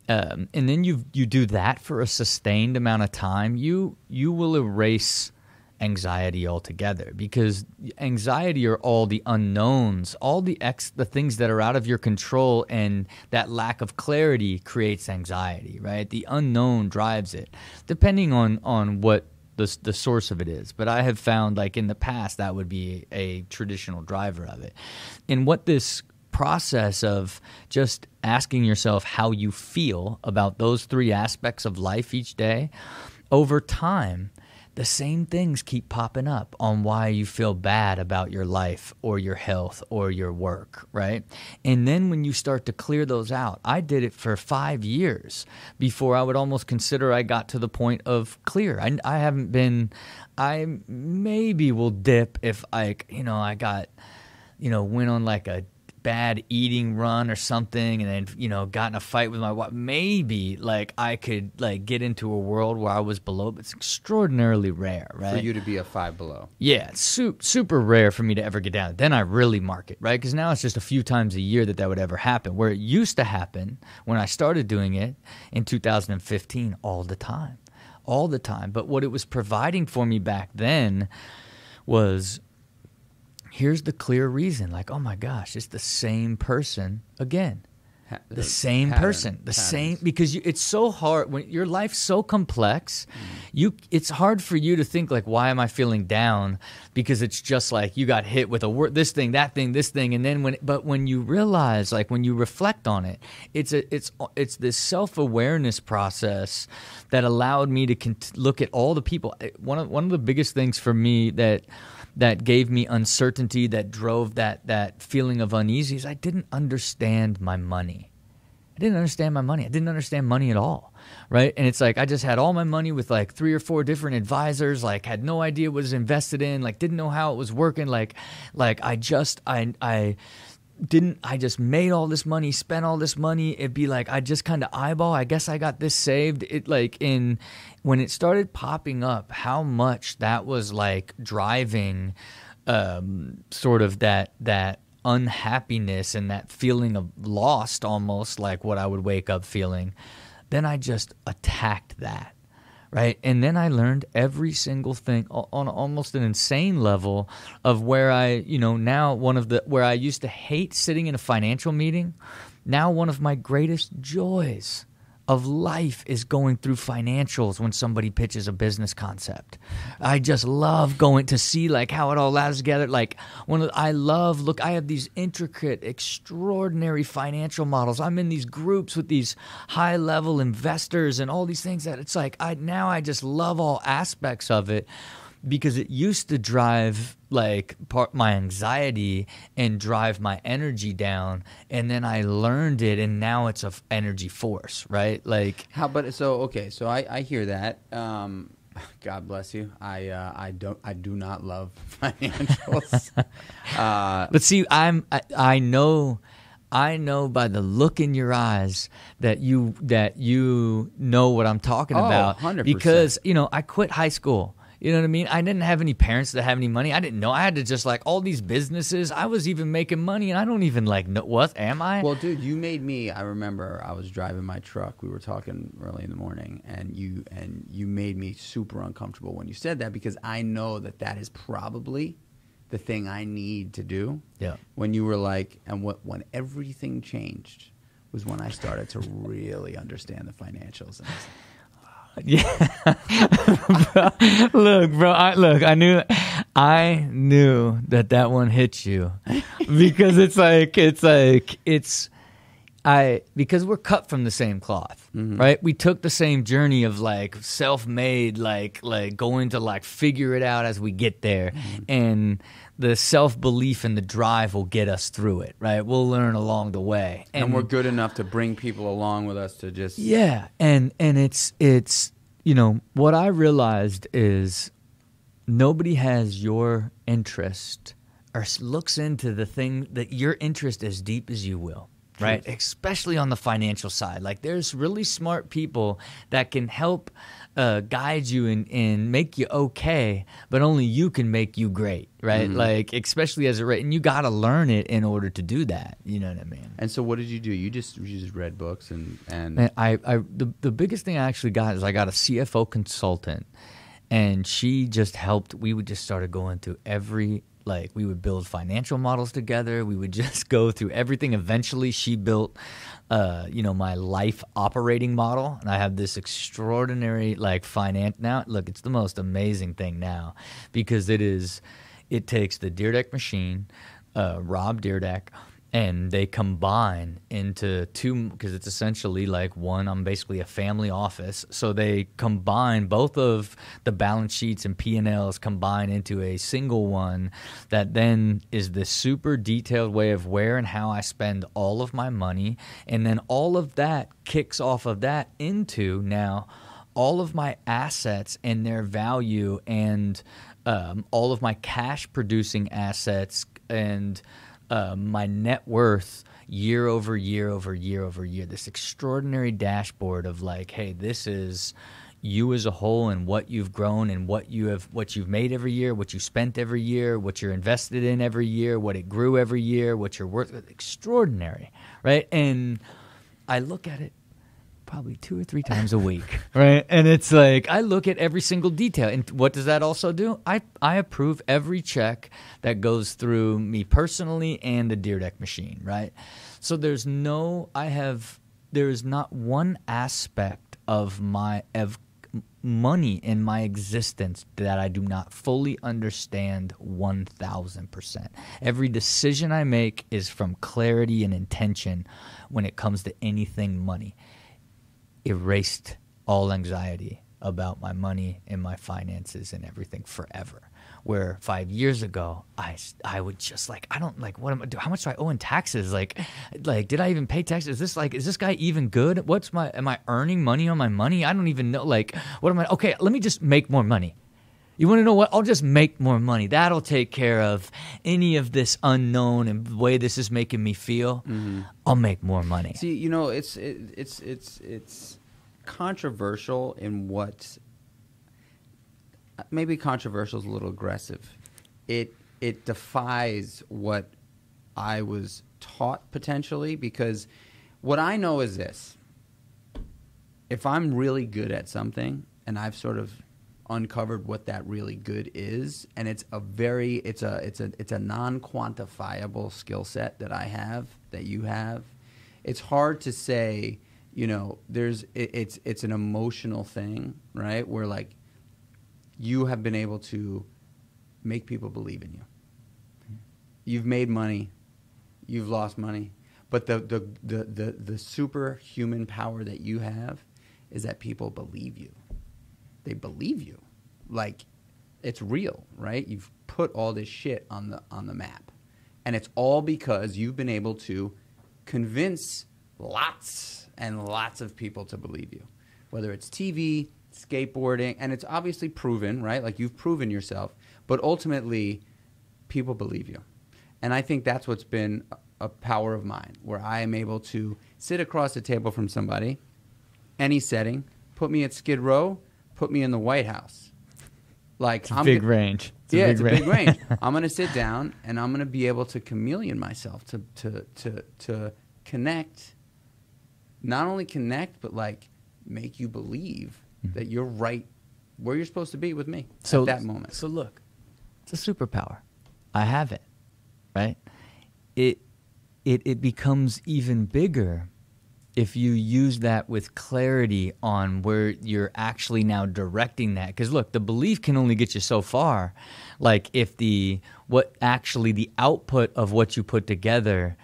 And then you do that for a sustained amount of time, you will erase anxiety altogether, because anxiety are all the unknowns, all the things that are out of your control, and that lack of clarity creates anxiety, right? The unknown drives it, depending on what the source of it is. But I have found in the past that would be a traditional driver of it. And what this process of just asking yourself how you feel about those three aspects of life each day, over time, the same things keep popping up on why you feel bad about your life or your health or your work, right? And then when you start to clear those out, I did it for 5 years before I would almost consider I got to the point of clear. I haven't been, I maybe will dip if I got, went on like a bad eating run or something, and then got in a fight with my wife. Maybe like I could like get into a world where I was below, but it's extraordinarily rare, right? For you to be a 5 below. Yeah, it's super rare for me to ever get down. Then I really mark it, right? Because now it's just a few times a year that would ever happen. Where it used to happen when I started doing it in 2015, all the time. But what it was providing for me back then was, here's the clear reason. Like, oh my gosh, it's the same person again. The same person, the same, because it's so hard when your life's so complex. It's hard for you to think like, why am I feeling down? Because it's just like you got hit with a word, this thing, that thing, this thing, and then when you realize, like when you reflect on it, it's this self-awareness process that allowed me to look at all the people. One of the biggest things for me that gave me uncertainty, that drove that feeling of uneasy, is I didn't understand my money. I didn't understand money at all, right? And it's like I just had all my money with like 3 or 4 different advisors, like had no idea what it was invested in, like didn't know how it was working, like I just made all this money, spent all this money. It'd be like I just kind of eyeball, I guess I got this saved. When it started popping up, how much that was like driving sort of that unhappiness and that feeling of lost, almost like what I would wake up feeling, then I just attacked that. Right. And then I learned every single thing on almost an insane level of where where I used to hate sitting in a financial meeting. Now, one of my greatest joys of life is going through financials when somebody pitches a business concept. I just love going to see like how it all adds together. Like I have these intricate, extraordinary financial models. I'm in these groups with these high level investors and all these things that it's like I just love all aspects of it. Because it used to drive like my anxiety and drive my energy down, and then I learned it, and now it's a energy force, right? Like so I hear that. God bless you. I do not love financials. But see, I know by the look in your eyes that you know what I'm talking about. 100%. Because I quit high school. You know what I mean? I didn't have any parents that have any money. I didn't know. I had to just like all these businesses. I was even making money, and I don't even like know what am I? Well, dude, you made me. I remember I was driving my truck. We were talking early in the morning, and you made me super uncomfortable when you said that, because I know that is probably the thing I need to do. Yeah. When you were like, when everything changed was when I started to really understand the financials. And yeah. Look, bro. I knew that one hit you because because we're cut from the same cloth, right? We took the same journey of like self-made, like going to like figure it out as we get there, and the self-belief and the drive will get us through it, right? We'll learn along the way, and we're good enough to bring people along with us to just and it's what I realized is nobody has your interest or looks into the thing that your interest as deep as you will. Right, especially on the financial side. Like there's really smart people that can help guide you and make you okay, but only you can make you great, right? Like especially as and you got to learn it in order to do that. You know what I mean? And so what did you do? You just read books and Man, the biggest thing I actually got is I got a CFO consultant, and she just helped. We would just started going through we would build financial models together. We would just go through everything. Eventually, she built, my life operating model. And I have this extraordinary, finance. Now, look, it's the most amazing thing now because it takes the Dyrdek machine, Rob Dyrdek, and they combine into two, because it's essentially like one, I'm basically a family office. So they combine both of the balance sheets and P&Ls combine into a single one that then is this super detailed way of where and how I spend all of my money. And then all of that kicks off of that into now all of my assets and their value, and all of my cash producing assets and my net worth year over year over year over year. This extraordinary dashboard of like, hey, this is you as a whole and what you've grown and what you've made every year, what you spent every year, what you're invested in every year, what it grew every year, what you're worth. Extraordinary, right? And I look at it probably 2 or 3 times a week, right? And it's like I look at every single detail. And what does that also do? I approve every check that goes through me personally and the Dyrdek machine, right? So there is not one aspect of money in my existence that I do not fully understand 1,000%. Every decision I make is from clarity and intention when it comes to anything money. Erased all anxiety about my money and my finances and everything forever. Where 5 years ago, I would just like, I don't like, what am I doing? How much do I owe in taxes? Like, did I even pay taxes? Is this guy even good? Am I earning money on my money? I don't even know. Like, okay, let me just make more money. You want to know what? I'll just make more money. That'll take care of any of this unknown and the way this is making me feel. Mm-hmm. I'll make more money. See, you know, it's controversial in what, maybe controversial is a little aggressive. It defies what I was taught potentially, because what I know is this: if I'm really good at something and I've sort of uncovered what that really good is, and it's a non-quantifiable skill set that I have, that you have, it's hard to say, you know, it's an emotional thing, right? Where like you have been able to make people believe in you. You've made money, you've lost money, but the superhuman power that you have is that people believe you. They believe you. Like, it's real, right? You've put all this shit on the map. And it's all because you've been able to convince lots and lots of people to believe you. Whether it's TV, skateboarding, and it's obviously proven, right? Like, you've proven yourself. But ultimately, people believe you. And I think that's what's been a power of mine, where I am able to sit across the table from somebody, any setting, put me at Skid Row, put me in the White House. Like, it's a big range. It's a big range. I'm going to sit down and I'm going to be able to chameleon myself to connect, not only connect, but like make you believe that you're right where you're supposed to be with me at that moment. So look, it's a superpower. I have it, right? It becomes even bigger if you use that with clarity on where you're actually now directing that. Because look, the belief can only get you so far. Like, if the output of what you put together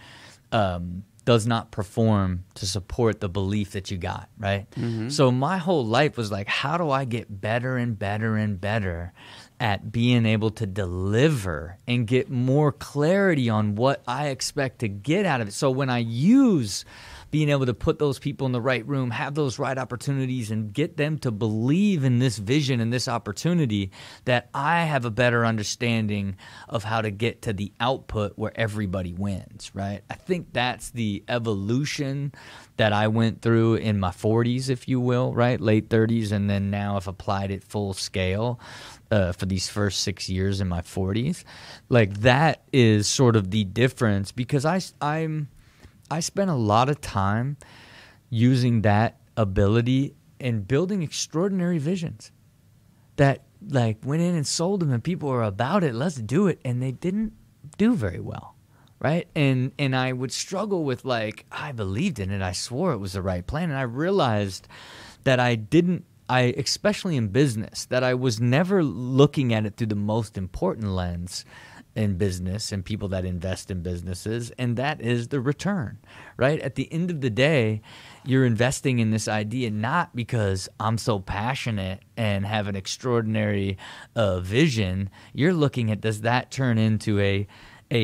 does not perform to support the belief that you got, right? Mm-hmm. So my whole life was like, how do I get better and better and better at being able to deliver and get more clarity on what I expect to get out of it? So when I use being able to put those people in the right room, have those right opportunities, and get them to believe in this vision and this opportunity, that I have a better understanding of how to get to the output where everybody wins, right? I think that's the evolution that I went through in my 40s, if you will, right? Late 30s, and then now I've applied it full scale for these first 6 years in my 40s. Like, that is sort of the difference, because I spent a lot of time using that ability and building extraordinary visions that like went in and sold them, and people were about it, let's do it, and they didn't do very well, right? And I would struggle with like, I believed in it, I swore it was the right plan, and I realized that I especially in business, that I was never looking at it through the most important lens. in business and people that invest in businesses, and that is the return, right? At the end of the day, you're investing in this idea not because I'm so passionate and have an extraordinary vision. You're looking at, does that turn into a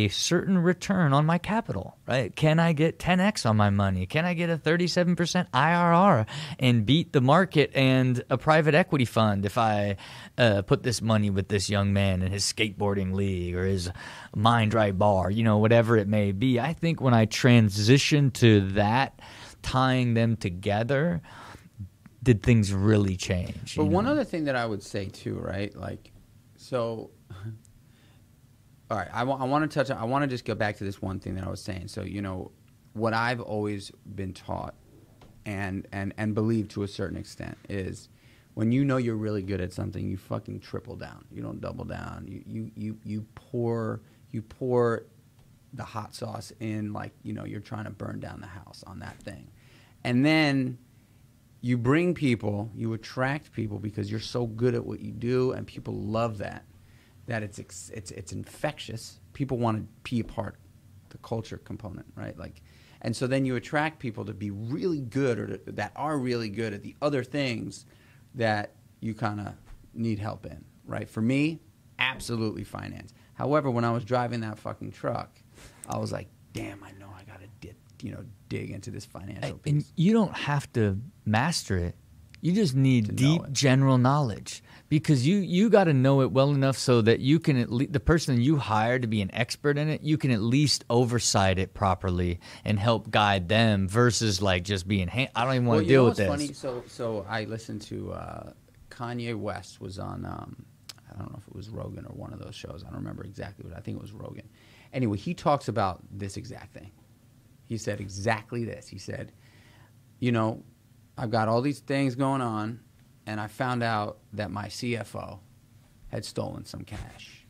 certain return on my capital, right? Can I get 10x on my money? Can I get a 37% IRR and beat the market and a private equity fund if I put this money with this young man in his skateboarding league or his Mind Right bar, whatever it may be? I think when I transition to that, tying them together, did things really change? But one other thing that I would say too, right? Like, so... All right, I want to touch on, I want to just go back to this one thing that I was saying. So, what I've always been taught and believe to a certain extent is when you're really good at something, you fucking triple down. You don't double down. You pour the hot sauce in, like, you're trying to burn down the house on that thing. And then you bring people, you attract people because you're so good at what you do, and people love that it's infectious. People want to be a part the culture component, right? Like, and so then you attract people to be really good or that are really good at the other things that you kind of need help in, right? For me, absolutely finance. However, when I was driving that fucking truck, I was like, damn, I know I got to dig into this financial piece. And you don't have to master it. You just need deep general knowledge, because you got to know it well enough so that you can the person you hire to be an expert in it, you can at least oversight it properly and help guide them versus like just being, hey, I don't even want to deal with this. Funny? So I listened to Kanye West was on I don't know if it was Rogan or one of those shows. I don't remember exactly what. I think it was Rogan. Anyway, he talks about this exact thing. He said exactly this. He said, I've got all these things going on, and I found out that my CFO had stolen some cash.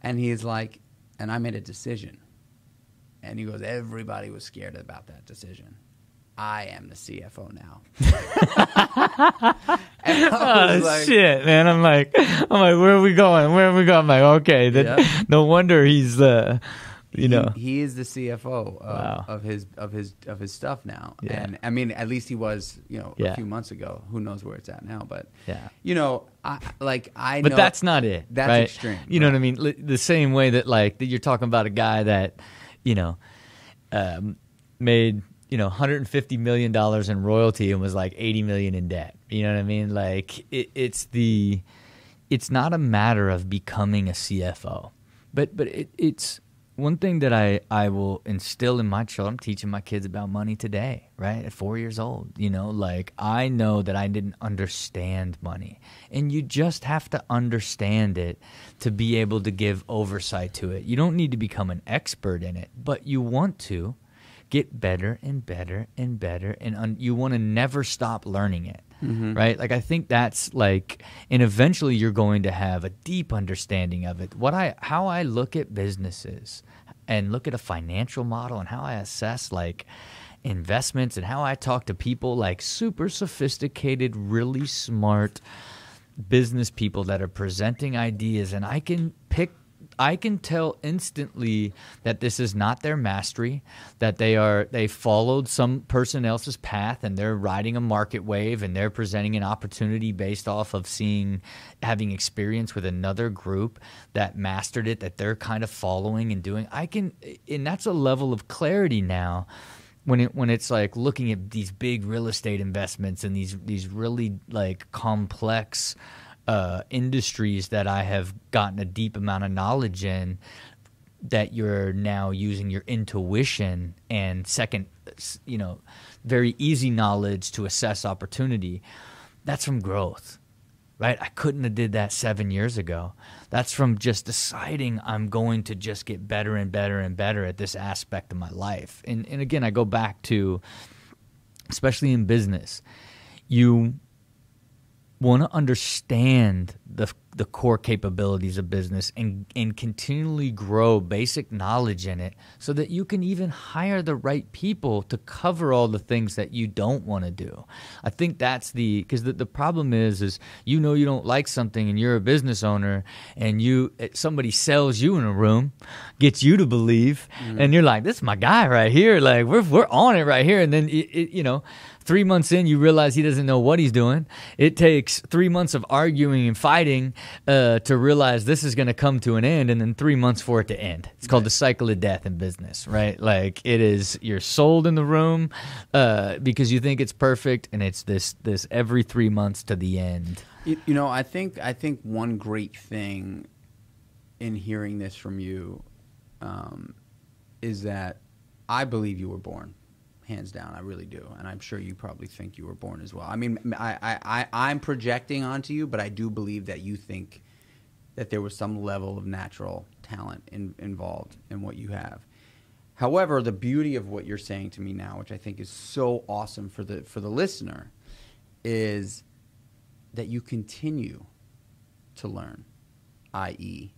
And he's like, and I made a decision. And he goes, everybody was scared about that decision. I am the CFO now. And I was like, shit, man. I'm like, where are we going? I'm like, okay, no wonder he's he is the CFO of his stuff now. Yeah. And I mean, at least he was, a few months ago. Who knows where it's at now? But I but that's not it. That's right? extreme. You know what I mean? The same way that that you're talking about a guy that made $150 million in royalty and was like $80 million in debt. You know what I mean? Like it's not a matter of becoming a CFO, but it's one thing that I will instill in my children. I'm teaching my kids about money today, right? At 4 years old, I know that I didn't understand money, and you just have to understand it to be able to give oversight to it. You don't need to become an expert in it, but you want to get better and better and better, and you want to never stop learning it. Mm-hmm. Right? Like, I think that's like, and eventually you're going to have a deep understanding of it. How I look at businesses and look at a financial model and how I assess like investments and how I talk to people like super sophisticated, really smart business people that are presenting ideas, and I can tell instantly that this is not their mastery, that they followed some person else's path and they're riding a market wave and they're presenting an opportunity based off of having experience with another group that mastered it, that they're kind of following and doing. And that's a level of clarity now when it's like looking at these big real estate investments and these really like complex industries that I have gotten a deep amount of knowledge in, that you're now using your intuition and very easy knowledge to assess opportunity. That's from growth, right? I couldn't have did that 7 years ago. That's from just deciding I'm going to just get better and better and better at this aspect of my life. And again, I go back to, especially in business, you want to understand the core capabilities of business and continually grow basic knowledge in it so that you can even hire the right people to cover all the things that you don't want to do. I think that's because the problem is you don't like something and you're a business owner and somebody sells you in a room, gets you to believe, and you're like, this is my guy right here. Like we're on it right here. And then, 3 months in, you realize he doesn't know what he's doing. It takes 3 months of arguing and fighting to realize this is going to come to an end, and then 3 months for it to end. It's called the cycle of death in business, right? Like it is, you're sold in the room because you think it's perfect, and it's this every 3 months to the end. I think one great thing in hearing this from you is that I believe you were born. Hands down, I really do, and I'm sure you probably think you were born as well. I mean, I'm projecting onto you, but I do believe that you think that there was some level of natural talent involved in what you have. However, the beauty of what you're saying to me now, which I think is so awesome for the listener, is that you continue to learn, i.e.,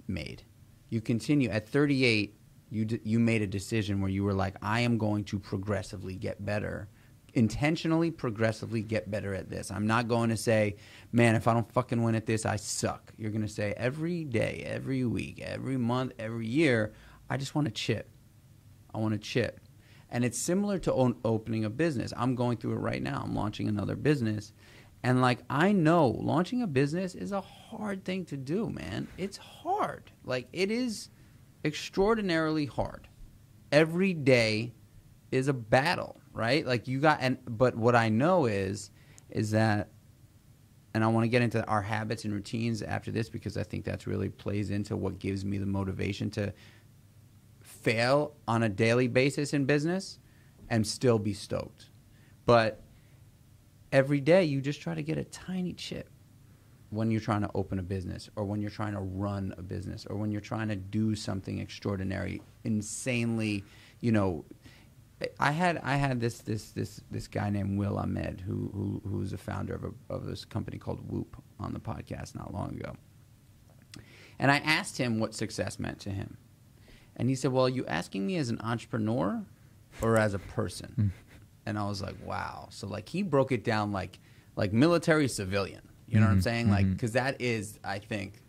made. You continue at 38. You made a decision where you were like, I am going to progressively get better, intentionally progressively get better at this. I'm not going to say, man, if I don't fucking win at this, I suck. You're going to say every day, every week, every month, every year, I just want to chip. I want to chip. And it's similar to opening a business. I'm going through it right now. I'm launching another business. And like, I know launching a business is a hard thing to do, man. It's hard. Like, it is extraordinarily hard. Every day is a battle, right? Like but what I know is that, and I want to get into our habits and routines after this because I think that's really plays into what gives me the motivation to fail on a daily basis in business and still be stoked. But every day you just try to get a tiny chip. When you're trying to open a business, or when you're trying to run a business, or when you're trying to do something extraordinary, insanely, I had this guy named Will Ahmed who's the founder of this company called Whoop on the podcast not long ago, and I asked him what success meant to him, and he said, "Well, are you asking me as an entrepreneur or as a person?" And I was like, "Wow!" So like he broke it down like military civilian. You know what I'm saying? Like, because that is, I think,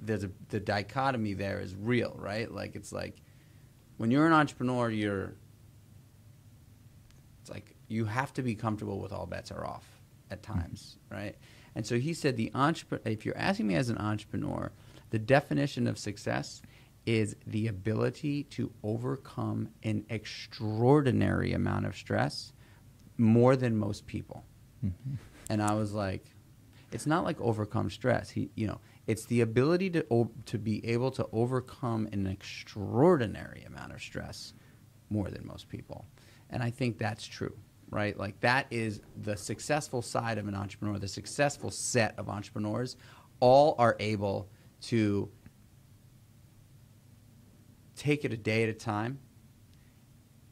the dichotomy there is real, right? Like, it's like when you're an entrepreneur, it's like you have to be comfortable with all bets are off at times, right? And so he said, if you're asking me as an entrepreneur, the definition of success is the ability to overcome an extraordinary amount of stress more than most people. And I was like, it's not like overcome stress. It's the ability to be able to overcome an extraordinary amount of stress more than most people. And I think that's true, right? Like that is the successful side of an entrepreneur. The successful set of entrepreneurs all are able to take it a day at a time,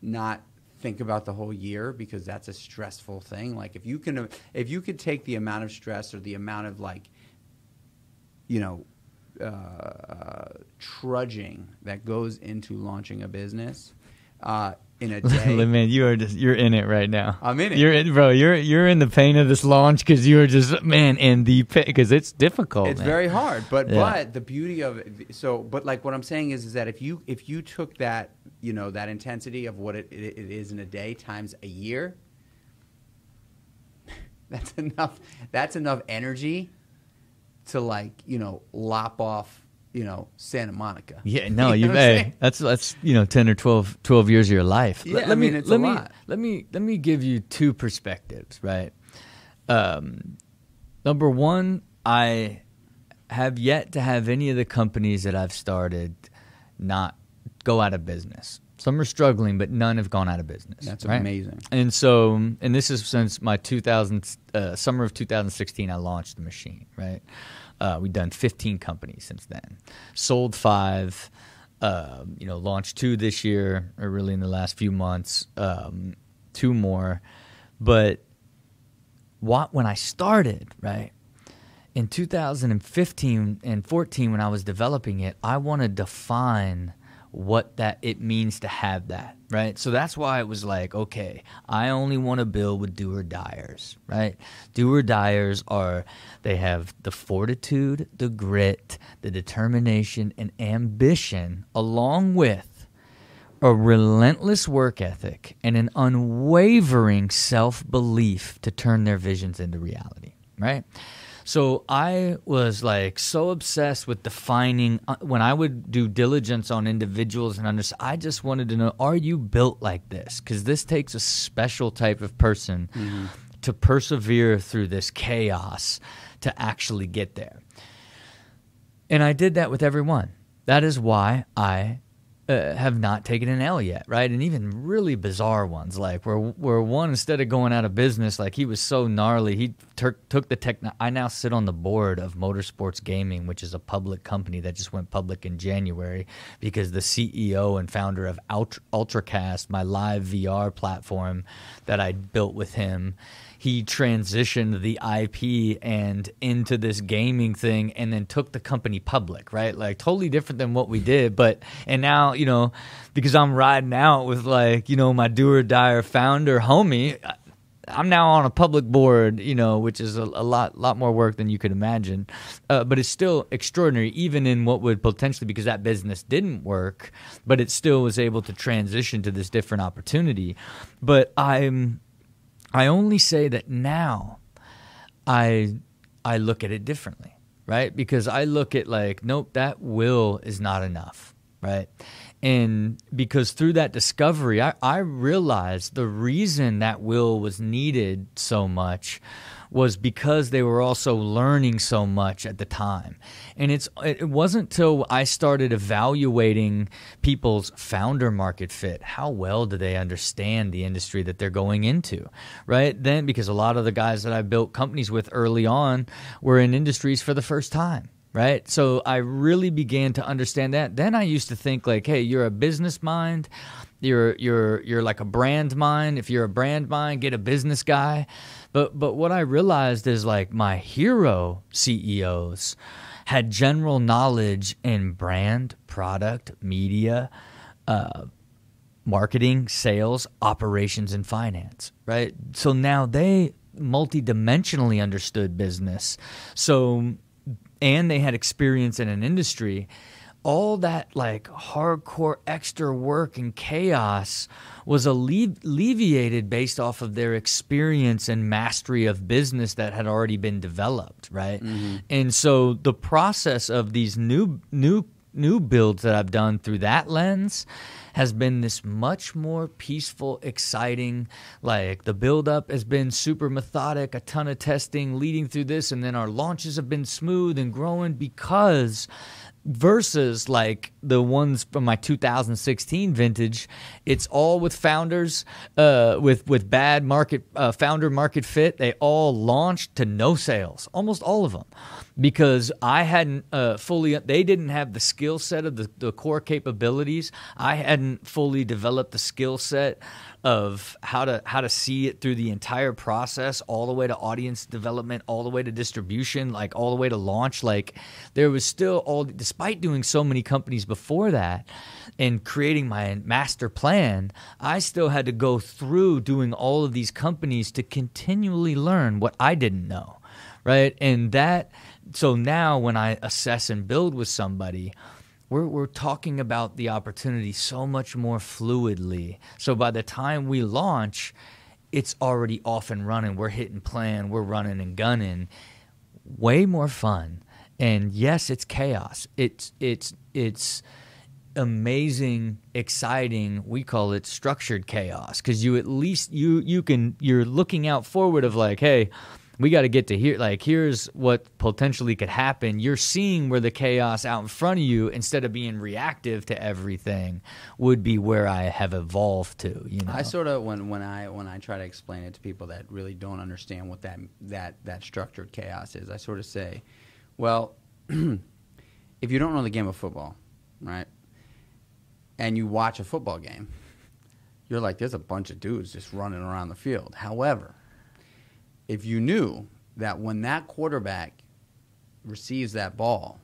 not think about the whole year because that's a stressful thing. Like if you could take the amount of stress or the amount of trudging that goes into launching a business in a day. Man, you're in it right now. I'm in it. You're in the pain of this launch because you're just in the pain because it's difficult. It's very hard, but the beauty of it. So, but like what I'm saying is that if you took that that intensity of what it is in a day times a year, that's enough. That's enough energy to lop off. Santa Monica. Yeah, no, that's 10 or 12 years of your life. Yeah, it's a lot. Let me give you two perspectives, right? Number one, I have yet to have any of the companies that I've started not go out of business. Some are struggling, but none have gone out of business. That's right? amazing. And so, and this is since my summer of 2016, I launched the machine, right? We've done 15 companies since then. Sold 5, launched 2 this year, or really in the last few months, 2 more. But when I started, right, in 2015 and 14, when I was developing it, I want to define what that it means to have that, right? So that's why it was like, okay, I only want to build with do or diers, right? Do or diers they have the fortitude, the grit, the determination, and ambition, along with a relentless work ethic and an unwavering self-belief to turn their visions into reality, right? So I was like so obsessed with defining when I would do diligence on individuals and I just wanted to know, are you built like this? Because this takes a special type of person to persevere through this chaos to actually get there. And I did that with everyone. That is why I have not taken an L yet, right? And even really bizarre ones, like where one, instead of going out of business, like he was so gnarly, he took the tech. I now sit on the board of Motorsports Gaming, which is a public company that just went public in January, because the CEO and founder of Ultracast, my live VR platform that I built with him, he transitioned the IP and into this gaming thing and then took the company public, right? Like totally different than what we did. And now, you know, because I'm riding out with like, you know, my do or die founder homie, I'm now on a public board, you know, which is a lot more work than you could imagine. But it's still extraordinary, even in what would potentially, because that business didn't work, but it still was able to transition to this different opportunity. But I only say that now I look at it differently, right? Because I look at like, nope, that will is not enough, right? And because through that discovery, I realized the reason that will was needed so much was because they were also learning so much at the time. And it wasn't till I started evaluating people's founder market fit. How well do they understand the industry that they're going into, right? Then, because a lot of the guys that I built companies with early on were in industries for the first time. Right. So I really began to understand that. Then I used to think like, hey, you're a business mind. You're like a brand mind. If you're a brand mind, get a business guy. But what I realized is like my hero CEOs had general knowledge in brand, product, media, marketing, sales, operations, and finance. Right. So now they multidimensionally understood business. And they had experience in an industry. All that like hardcore extra work and chaos was alleviated based off of their experience and mastery of business that had already been developed, right? Mm-hmm. And so the process of these new builds that I've done through that lens has been this much more peaceful, exciting, like the build-up has been super methodic, a ton of testing leading through this, and then our launches have been smooth and growing because versus like the ones from my 2016 vintage, it's all with founders with bad founder market fit. They all launched to no sales, almost all of them, because I hadn't they didn't have the skill set of the core capabilities. I hadn't fully developed the skill set of how to see it through the entire process, all the way to audience development, all the way to distribution, like all the way to launch. Like there was still despite doing so many companies before that and creating my master plan, I still had to go through doing all of these companies to continually learn what I didn't know, right? And so now when I assess and build with somebody, we're talking about the opportunity so much more fluidly. So by the time we launch, it's already off and running. We're hitting plan. We're running and gunning. Way more fun. And yes, it's chaos. It's amazing, exciting. We call it structured chaos because you at least you're looking out forward of like, hey, we got to get to here. Like, here's what potentially could happen. You're seeing where the chaos out in front of you instead of being reactive to everything would be where I have evolved to. You know, I sort of when I try to explain it to people that really don't understand what that structured chaos is, I sort of say, well, if you don't know the game of football, right, and you watch a football game, you're like, there's a bunch of dudes just running around the field. However, if you knew that when that quarterback receives that ball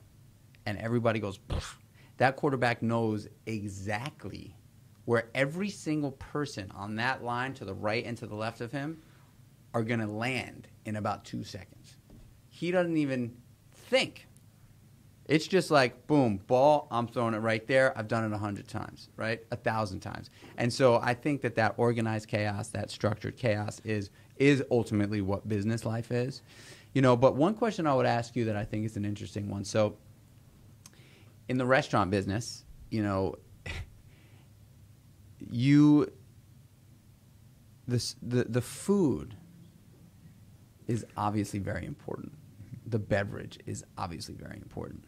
and everybody goes, poof, that quarterback knows exactly where every single person on that line to the right and to the left of him are going to land in about 2 seconds. He doesn't even think. It's just like, boom, ball, I'm throwing it right there. I've done it 100 times, right? 1,000 times. And so I think that organized chaos, that structured chaos is ultimately what business life is. But one question I would ask you that I think is an interesting one. So in the restaurant business, the food is obviously very important. The beverage is obviously very important.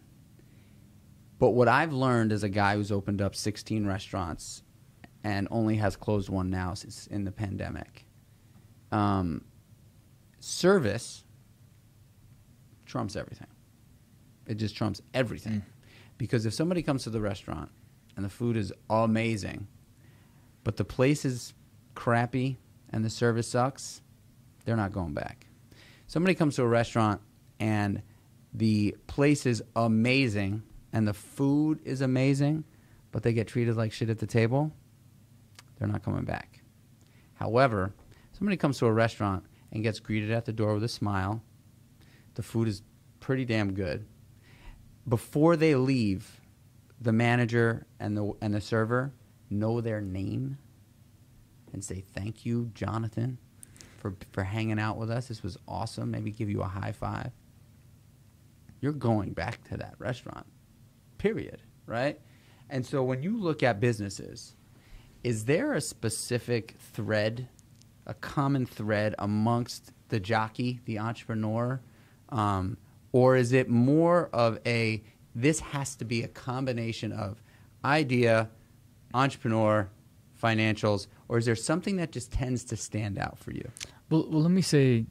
But what I've learned as a guy who's opened up 16 restaurants and only has closed one now since in the pandemic, service trumps everything. It just trumps everything. Because if somebody comes to the restaurant and the food is amazing, but the place is crappy and the service sucks, they're not going back. Somebody comes to a restaurant and the place is amazing and the food is amazing, but they get treated like shit at the table, they're not coming back. However, somebody comes to a restaurant and gets greeted at the door with a smile, the food is pretty damn good. Before they leave, the manager and the server know their name and say, "Thank you, Jonathan, for hanging out with us. This was awesome." Maybe give you a high five. You're going back to that restaurant, period, right? And so when you look at businesses, is there a specific thread, a common thread amongst the jockey, the entrepreneur, or is it more of this has to be a combination of idea, entrepreneur, financials, or is there something that just tends to stand out for you? Well, let me say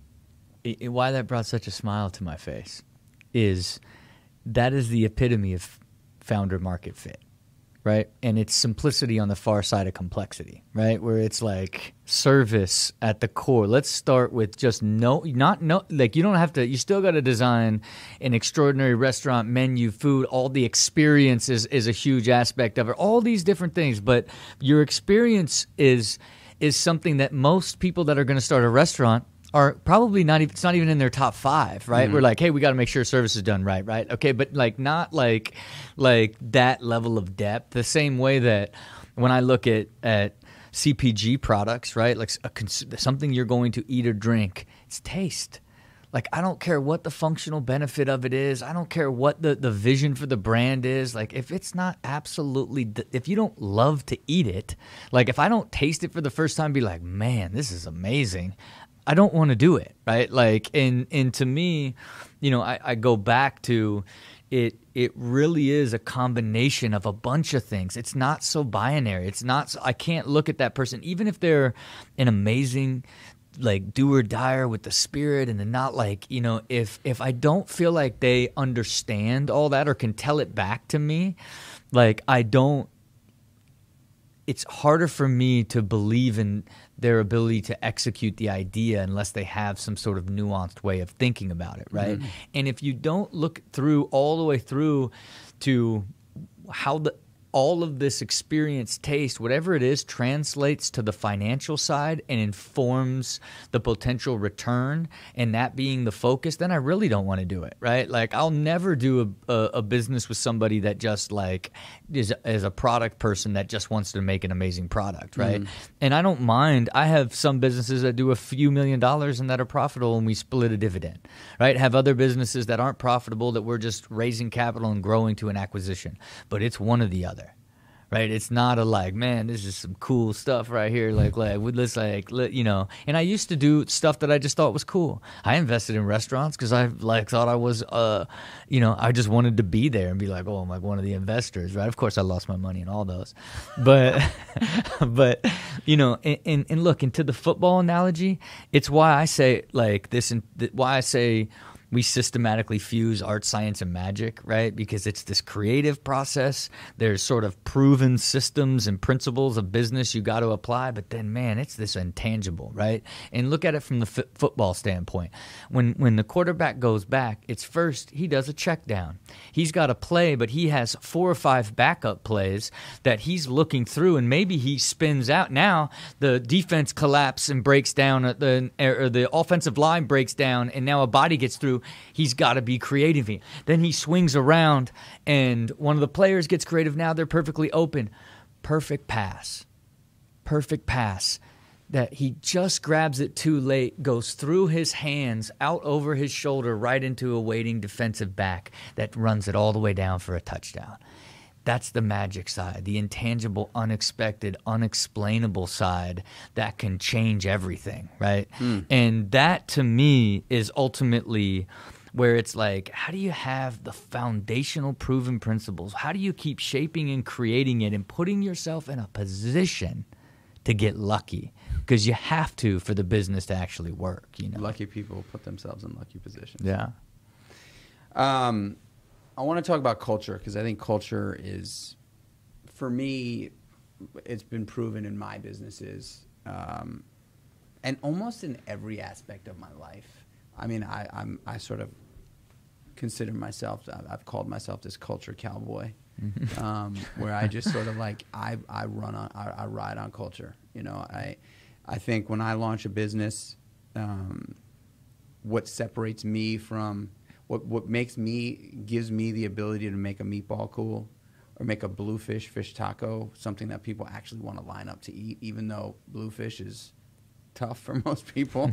why that brought such a smile to my face is that is the epitome of founder market fit, right? And it's simplicity on the far side of complexity, right? Where it's like service at the core. Let's start with just you don't have to, you still got to design an extraordinary restaurant, menu, food, all the experience is a huge aspect of it, all these different things. But your experience is something that most people that are going to start a restaurant are probably not even, it's not even in their top 5, right? Mm-hmm. We're like, hey, we got to make sure service is done right? Okay, but not like that level of depth. The same way that when I look at CPG products, right? Like something you're going to eat or drink, it's taste. Like, I don't care what the functional benefit of it is. I don't care what the vision for the brand is. Like, if it's not if you don't love to eat it, like if I don't taste it for the first time, be like, man, this is amazing, I don't want to do it, right? Like, and to me, I go back to it really is a combination of a bunch of things. It's not so binary. It's not, I can't look at that person, even if they're an amazing, like, do or dyer with the spirit, and then not like, if I don't feel like they understand all that or can tell it back to me, like, it's harder for me to believe in their ability to execute the idea unless they have some sort of nuanced way of thinking about it, right? Mm-hmm. And if you don't look through all the way through to how all of this experience, taste, whatever it is, translates to the financial side and informs the potential return, and that being the focus, then I really don't want to do it, right? Like, I'll never do a business with somebody that just like is a product person that just wants to make an amazing product, right? And I don't mind. I have some businesses that do a few $1 million and that are profitable, and we split a dividend, right? Have other businesses that aren't profitable that we're just raising capital and growing to an acquisition, but it's one or the other. Right, it's not a like, man, this is some cool stuff right here. Let's And I used to do stuff that I just thought was cool. I invested in restaurants because I thought I was, I just wanted to be there and be like, oh, I'm like one of the investors, right? Of course, I lost my money in all those, but and look, into the football analogy, it's why I say like this, and why I say we systematically fuse art, science, and magic, right? Because it's this creative process. There's sort of proven systems and principles of business you got to apply, but then, man, it's this intangible, right? And look at it from the football standpoint. When the quarterback goes back, it's first he does a check down. He's got a play, but he has 4 or 5 backup plays that he's looking through, and maybe he spins out. Now the defense collapses and breaks down, or the offensive line breaks down, and now a body gets through. He's got to be creative. Then he swings around, and one of the players gets creative. Now they're perfectly open. Perfect pass. That he just grabs it too late, goes through his hands, out over his shoulder, right into a waiting defensive back that runs it all the way down for a touchdown. That's the magic side, the intangible, unexpected, unexplainable side that can change everything, right? And that, to me, is ultimately where it's like, how do you have the foundational proven principles? How do you keep shaping and creating it and putting yourself in a position to get lucky? Because you have to for the business to actually work, you know? Lucky people put themselves in lucky positions. Yeah. I want to talk about culture, because I think culture is, for me, it's been proven in my businesses, and almost in every aspect of my life. I mean, I sort of consider myself, I've called myself this culture cowboy, where I just sort of like, I ride on culture. You know, I think when I launch a business, what separates me from What gives me the ability to make a meatball cool, or make a bluefish fish taco, something that people actually want to line up to eat, even though bluefish is tough for most people,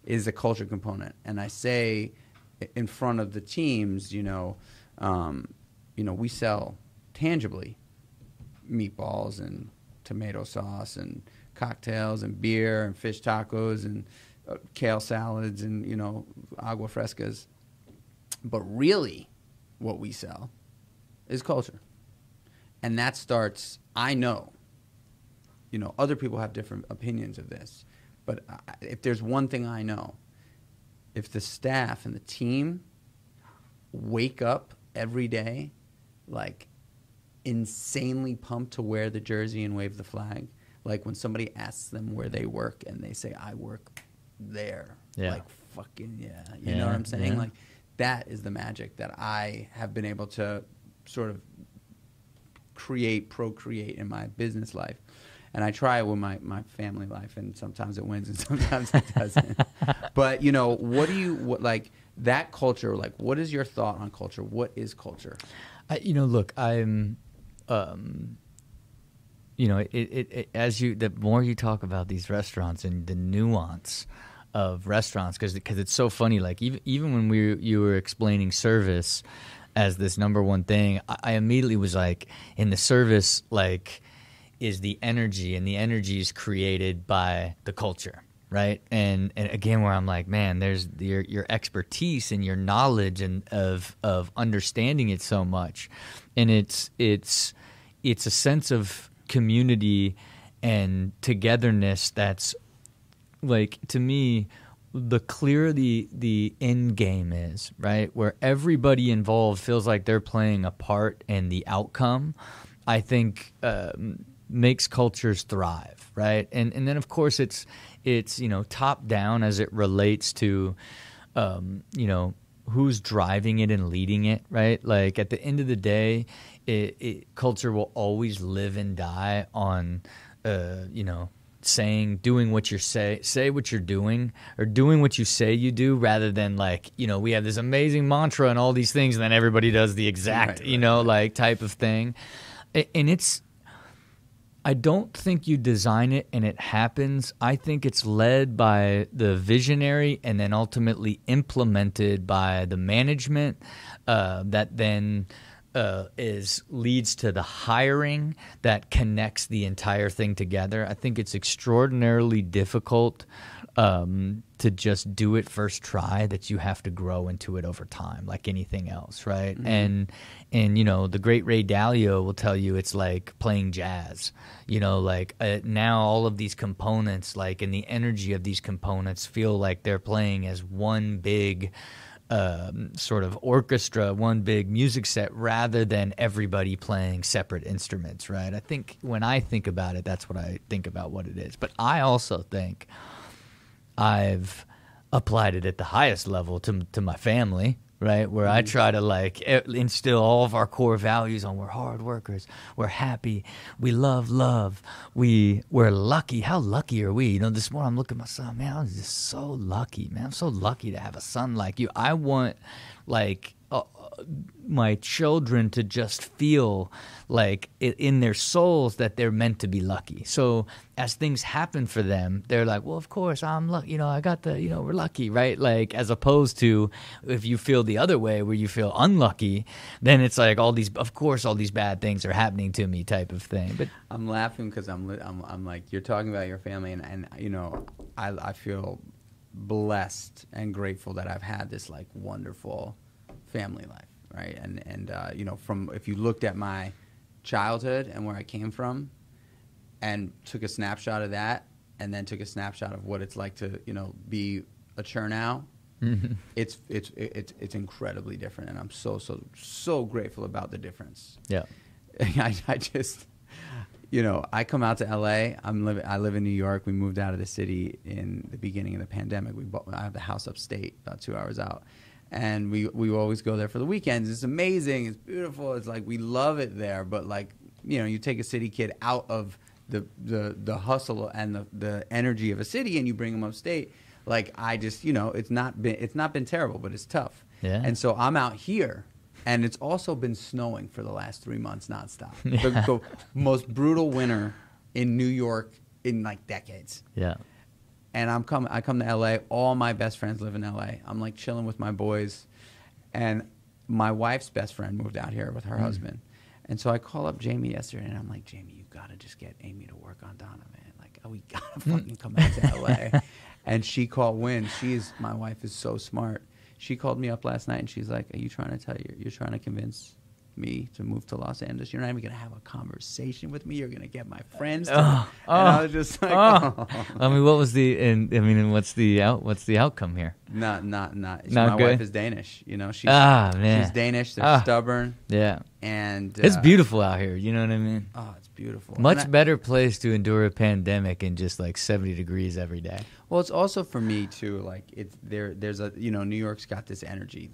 is a culture component. And I say in front of the teams, we sell tangibly meatballs and tomato sauce and cocktails and beer and fish tacos and kale salads and, agua frescas. But really what we sell is culture. And that starts, I know, other people have different opinions of this. But if there's one thing I know, if the staff and the team wake up every day like insanely pumped to wear the jersey and wave the flag, like when somebody asks them where they work and they say, I work there. Yeah. Like, fucking yeah. You know what I'm saying? Yeah. Like, that is the magic that I have been able to sort of procreate in my business life. And I try it with my family life, and sometimes it wins and sometimes it doesn't. But, like that culture, like what is your thought on culture? What is culture? Look, I'm, the more you talk about these restaurants and the nuance of restaurants, because it's so funny, like even when you were explaining service as this number one thing, I immediately was like, in the service, like, is the energy, and the energy is created by the culture, right? And again, where I'm like, man, there's your expertise and your knowledge and of understanding it so much, and it's a sense of community and togetherness that's, like, to me, the clearer the end game is, right, where everybody involved feels like they're playing a part in the outcome, I think makes cultures thrive, right? And then of course it's top down as it relates to who's driving it and leading it, right? Like at the end of the day, culture will always live and die on doing what you say what you're doing, or doing what you say you do, rather than like, we have this amazing mantra and all these things, and then everybody does the exact, like type of thing. And I don't think you design it and it happens. I think it's led by the visionary and then ultimately implemented by the management that then leads to the hiring that connects the entire thing together. I think it's extraordinarily difficult to just do it first try, that you have to grow into it over time, like anything else, right? Mm-hmm. And you know, the great Ray Dalio will tell you it's like playing jazz. You know, like now all of these components, like, and the energy of these components feel like they're playing as one big sort of orchestra, one big music set, rather than everybody playing separate instruments, right? I think when I think about it, that's what I think about what it is. But I also think I've applied it at the highest level to my family, right? Where I try to like instill all of our core values on: we're hard workers, we're happy, we love, we're lucky. How lucky are we? You know, this morning I'm looking at my son, man, I'm just so lucky, man. I'm so lucky to have a son like you. I want like my children to just feel like in their souls that they're meant to be lucky. So as things happen for them, they're like, well, of course I'm lucky. You know, I got the, you know, we're lucky, right? Like, as opposed to if you feel the other way where you feel unlucky, then it's like all these bad things are happening to me type of thing. But I'm laughing because I'm like, you're talking about your family, and you know, I feel blessed and grateful that I've had this like wonderful family life, right? And you know, from, if you looked at my childhood and where I came from and took a snapshot of that, and then took a snapshot of what it's like to, you know, be a now, it's incredibly different, and I'm so grateful about the difference. Yeah. I just, you know, I come out to LA. I live in New York. We moved out of the city in the beginning of the pandemic. I have the house upstate, about 2 hours out. And we always go there for the weekends. It's amazing. It's beautiful. It's like, we love it there. But like, you know, you take a city kid out of the hustle and the energy of a city, and you bring them upstate. Like, I just, you know, it's not been terrible, but it's tough. Yeah. And so I'm out here, and it's also been snowing for the last 3 months nonstop. Yeah. The most brutal winter in New York in like decades. Yeah. And I come to LA. All my best friends live in LA. I'm like chilling with my boys, and my wife's best friend moved out here with her husband. And so I call up Jamie yesterday, and I'm like, Jamie, you gotta just get Amy to work on Donna, man. Like, we gotta fucking come out to LA. And she called Wynn. My wife is so smart. She called me up last night, and she's like, are you trying to convince me to move to Los Angeles? You're not even gonna have a conversation with me. You're gonna get my friends to and I was just like, I mean, what's the outcome here? Not my good. Wife is Danish, you know. She's Danish. They're stubborn. Yeah. And it's beautiful out here, you know what I mean? Oh, it's beautiful. Much better place to endure a pandemic in just like 70 degrees every day. Well, it's also for me too, like, it's there's a, you know, New York's got this energy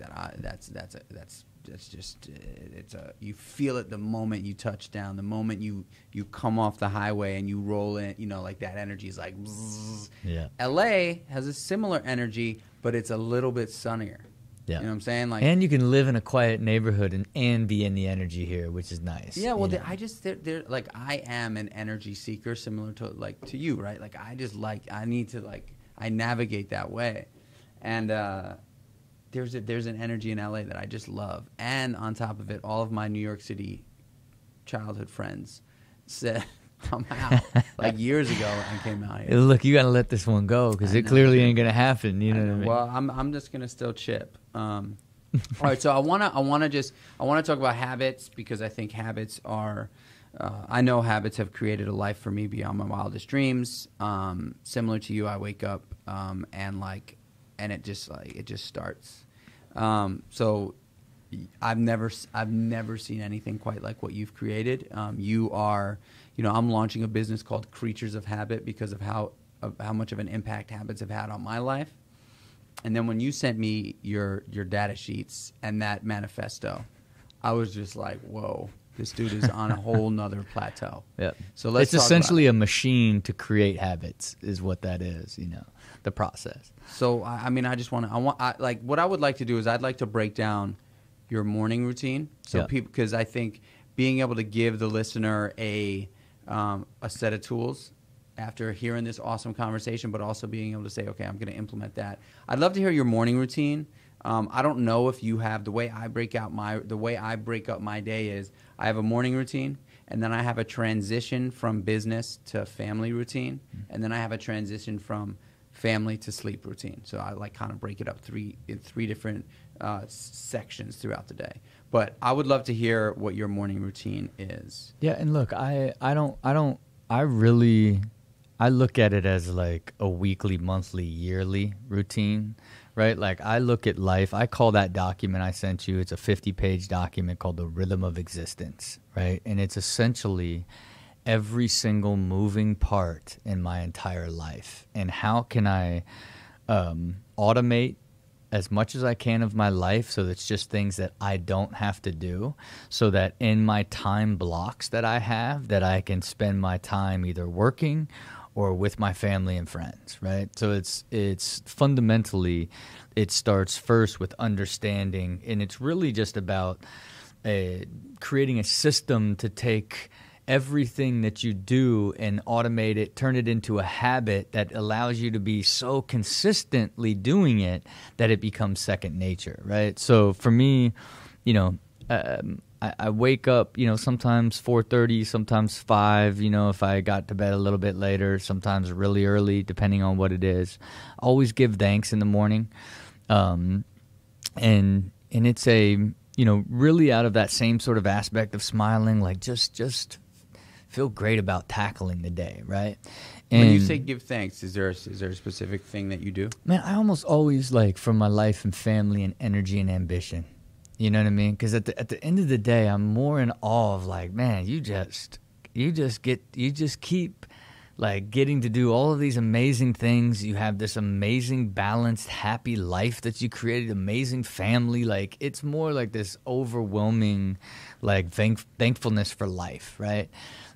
you feel it the moment you touch down, the moment you come off the highway and you roll in, you know, like that energy is like bzzz. Yeah. LA has a similar energy, but it's a little bit sunnier. Yeah. You know what I'm saying? Like, and you can live in a quiet neighborhood and be in the energy here, which is nice. Yeah, well, they're like, I am an energy seeker, similar to you, right? Like, I navigate that way. And there's an energy in LA that I just love. And on top of it, all of my New York City childhood friends said, come out like years ago, and came out here. Look, you got to let this one go, because it clearly ain't gonna happen. You know what I mean? Well, I'm just gonna still chip. All right, so I wanna talk about habits, because I think habits are. I know habits have created a life for me beyond my wildest dreams. Similar to you, I wake up and it just starts. So I've never seen anything quite like what you've created. I'm launching a business called Creatures of Habit because of how much of an impact habits have had on my life. And then when you sent me your data sheets and that manifesto, I was just like, whoa, this dude is on a whole nother plateau. Yeah. So it's essentially a machine to create habits, is what that is, you know, the process. So, I mean, what I would like to do is I'd like to break down your morning routine. So people, because I think being able to give the listener a set of tools after hearing this awesome conversation, but also being able to say, okay, I'm going to implement that. I'd love to hear your morning routine. I don't know if you have the way I break up my day is I have a morning routine, and then I have a transition from business to family routine, and then I have a transition from family to sleep routine. So I like kind of break it up in three different sections throughout the day. But I would love to hear what your morning routine is. Yeah, and look, I look at it as like a weekly, monthly, yearly routine, right? Like I look at life, I call that document I sent you, it's a 50-page document called The Rhythm of Existence, right? And it's essentially every single moving part in my entire life. And how can I automate as much as I can of my life so it's just things that I don't have to do, so that in my time blocks that I have, that I can spend my time either working or with my family and friends, right? So it's fundamentally, it starts first with understanding, and it's really just about creating a system to take everything that you do and automate it, turn it into a habit that allows you to be so consistently doing it that it becomes second nature, right? So for me, I wake up, sometimes 4:30, sometimes 5, if I got to bed a little bit later, sometimes really early, depending on what it is. Always give thanks in the morning. And it's really out of that same sort of aspect of smiling, like just feel great about tackling the day, right? And when you say give thanks, is there a specific thing that you do? Man, I almost always from my life and family and energy and ambition. You know what I mean? Because at the end of the day, I'm more in awe of man, you just keep getting to do all of these amazing things. You have this amazing, balanced, happy life that you created, amazing family. It's more like this overwhelming, thankfulness for life, right?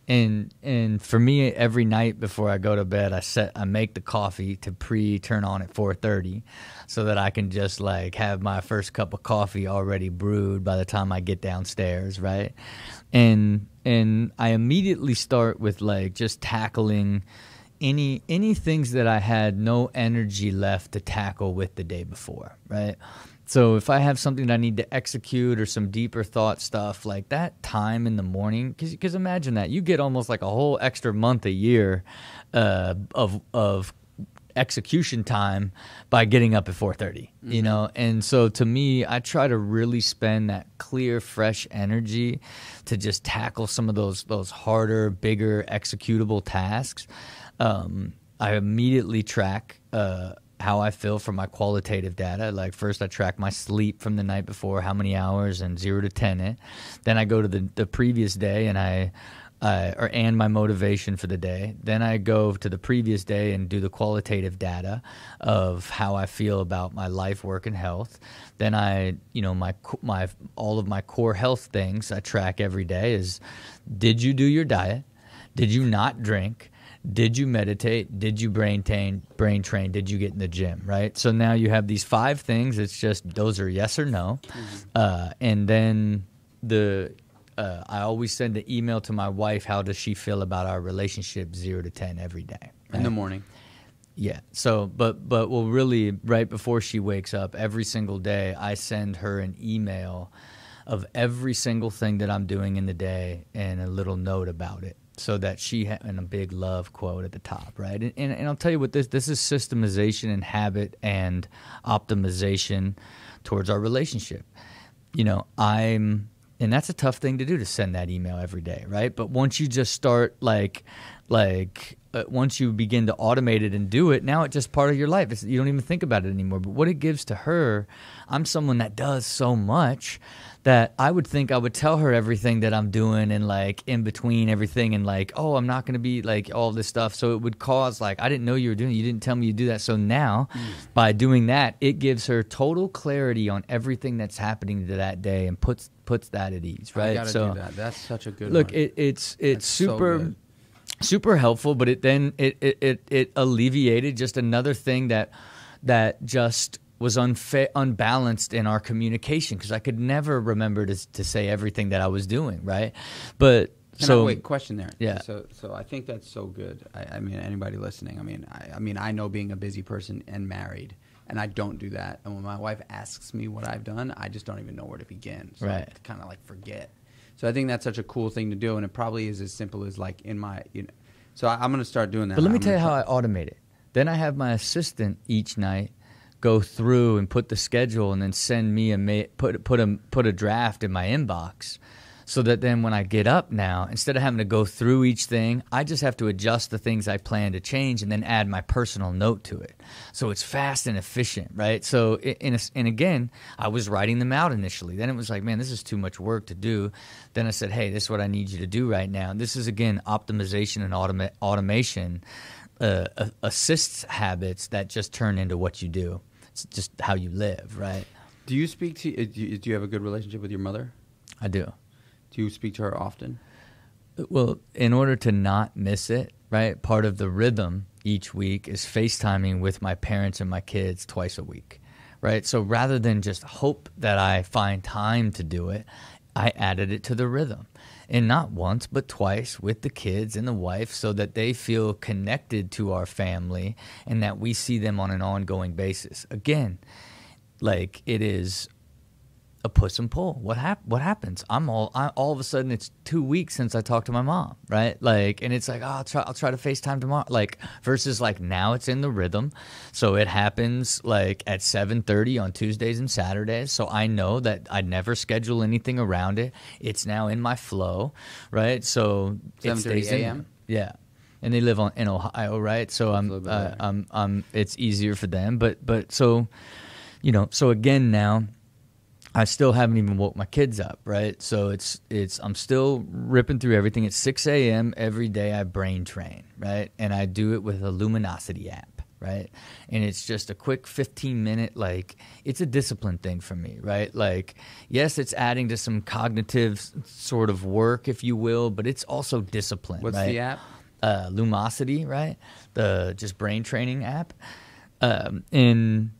And for me, every night before I go to bed, I make the coffee to turn on at 4:30, so that I can just have my first cup of coffee already brewed by the time I get downstairs, right? And I immediately start with just tackling any things that I had no energy left to tackle with the day before, right? So if I have something that I need to execute or some deeper thought stuff, that time in the morning, because imagine that. You get almost a whole extra month a year of execution time by getting up at 4:30, And so to me, I try to really spend that clear, fresh energy to just tackle some of those harder, bigger, executable tasks. I immediately track how I feel from my qualitative data. First I track my sleep from the night before, how many hours, and 0 to 10 it. Then I go to the previous day and and my motivation for the day. Then I go to the previous day and do the qualitative data of how I feel about my life, work, and health. Then all of my core health things I track every day is, did you do your diet? Did you not drink? Did you meditate? Did you brain train? Did you get in the gym, right? So now you have these 5 things. It's just those are yes or no. And then I always send an email to my wife, how does she feel about our relationship, 0 to 10 every day. Right? In the morning. Yeah. So, but really right before she wakes up, every single day, I send her an email of every single thing that I'm doing in the day and a little note about it, so that and a big love quote at the top, right? And I'll tell you what, this is systemization and habit and optimization towards our relationship. And that's a tough thing to do, to send that email every day, right? But once you just start once you begin to automate it and do it, now it's just part of your life. You don't even think about it anymore. But what it gives to her, I'm someone that does so much that I would think I would tell her everything that I'm doing, and in between everything, and oh, I'm not going to be all this stuff. So it would cause I didn't know you were doing it. You didn't tell me you do that. So now by doing that, it gives her total clarity on everything that's happening to that day and puts that at ease, right? I gotta do that. That's such a good look, one. It's super super helpful, but it alleviated just another thing that just was unbalanced in our communication, because I could never remember to say everything that I was doing, right? But wait, question there. Yeah. So I think that's so good. I mean, anybody listening, I mean, I know being a busy person and married, and I don't do that. And when my wife asks me what I've done, I just don't even know where to begin. So I kind of like forget. So I think that's such a cool thing to do, and it probably is as simple as like in my, so I'm going to start doing that. But let me tell you how I automate it. Then I have my assistant each night go through and put the schedule and then send me put a draft in my inbox, so that then when I get up now, instead of having to go through each thing, I just have to adjust the things I plan to change and then add my personal note to it. So it's fast and efficient, right? So, and again, I was writing them out initially. Then it was like, man, this is too much work to do. Then I said, hey, this is what I need you to do right now. And this is, again, optimization and automation assists habits that just turn into what you do. It's just how you live, right? Do you speak to, do you have a good relationship with your mother? I do. Do you speak to her often? Well, in order to not miss it, right, part of the rhythm each week is FaceTiming with my parents and my kids twice a week, right? So rather than just hope that I find time to do it, I added it to the rhythm. And not once, but twice with the kids and the wife, so that they feel connected to our family and that we see them on an ongoing basis. Again, like it is a push and pull. What happens? All of a sudden it's 2 weeks since I talked to my mom, right? Like, and it's like, oh, I'll try to FaceTime tomorrow. Like, versus like now it's in the rhythm. So it happens like at 7:30 on Tuesdays and Saturdays. So I know that I never schedule anything around it. It's now in my flow, right? So 7:30 a.m. Yeah. And they live in Ohio, right? So it's easier for them. But so, so again now, I still haven't even woke my kids up, right? So I'm still ripping through everything. At 6 a.m. every day I brain train, right? And I do it with a Luminosity app, right? And it's just a quick 15-minute, like, it's a discipline thing for me, right? Like, yes, it's adding to some cognitive sort of work, if you will, but it's also discipline, What's right? the app? Lumosity, right? The just brain training app. And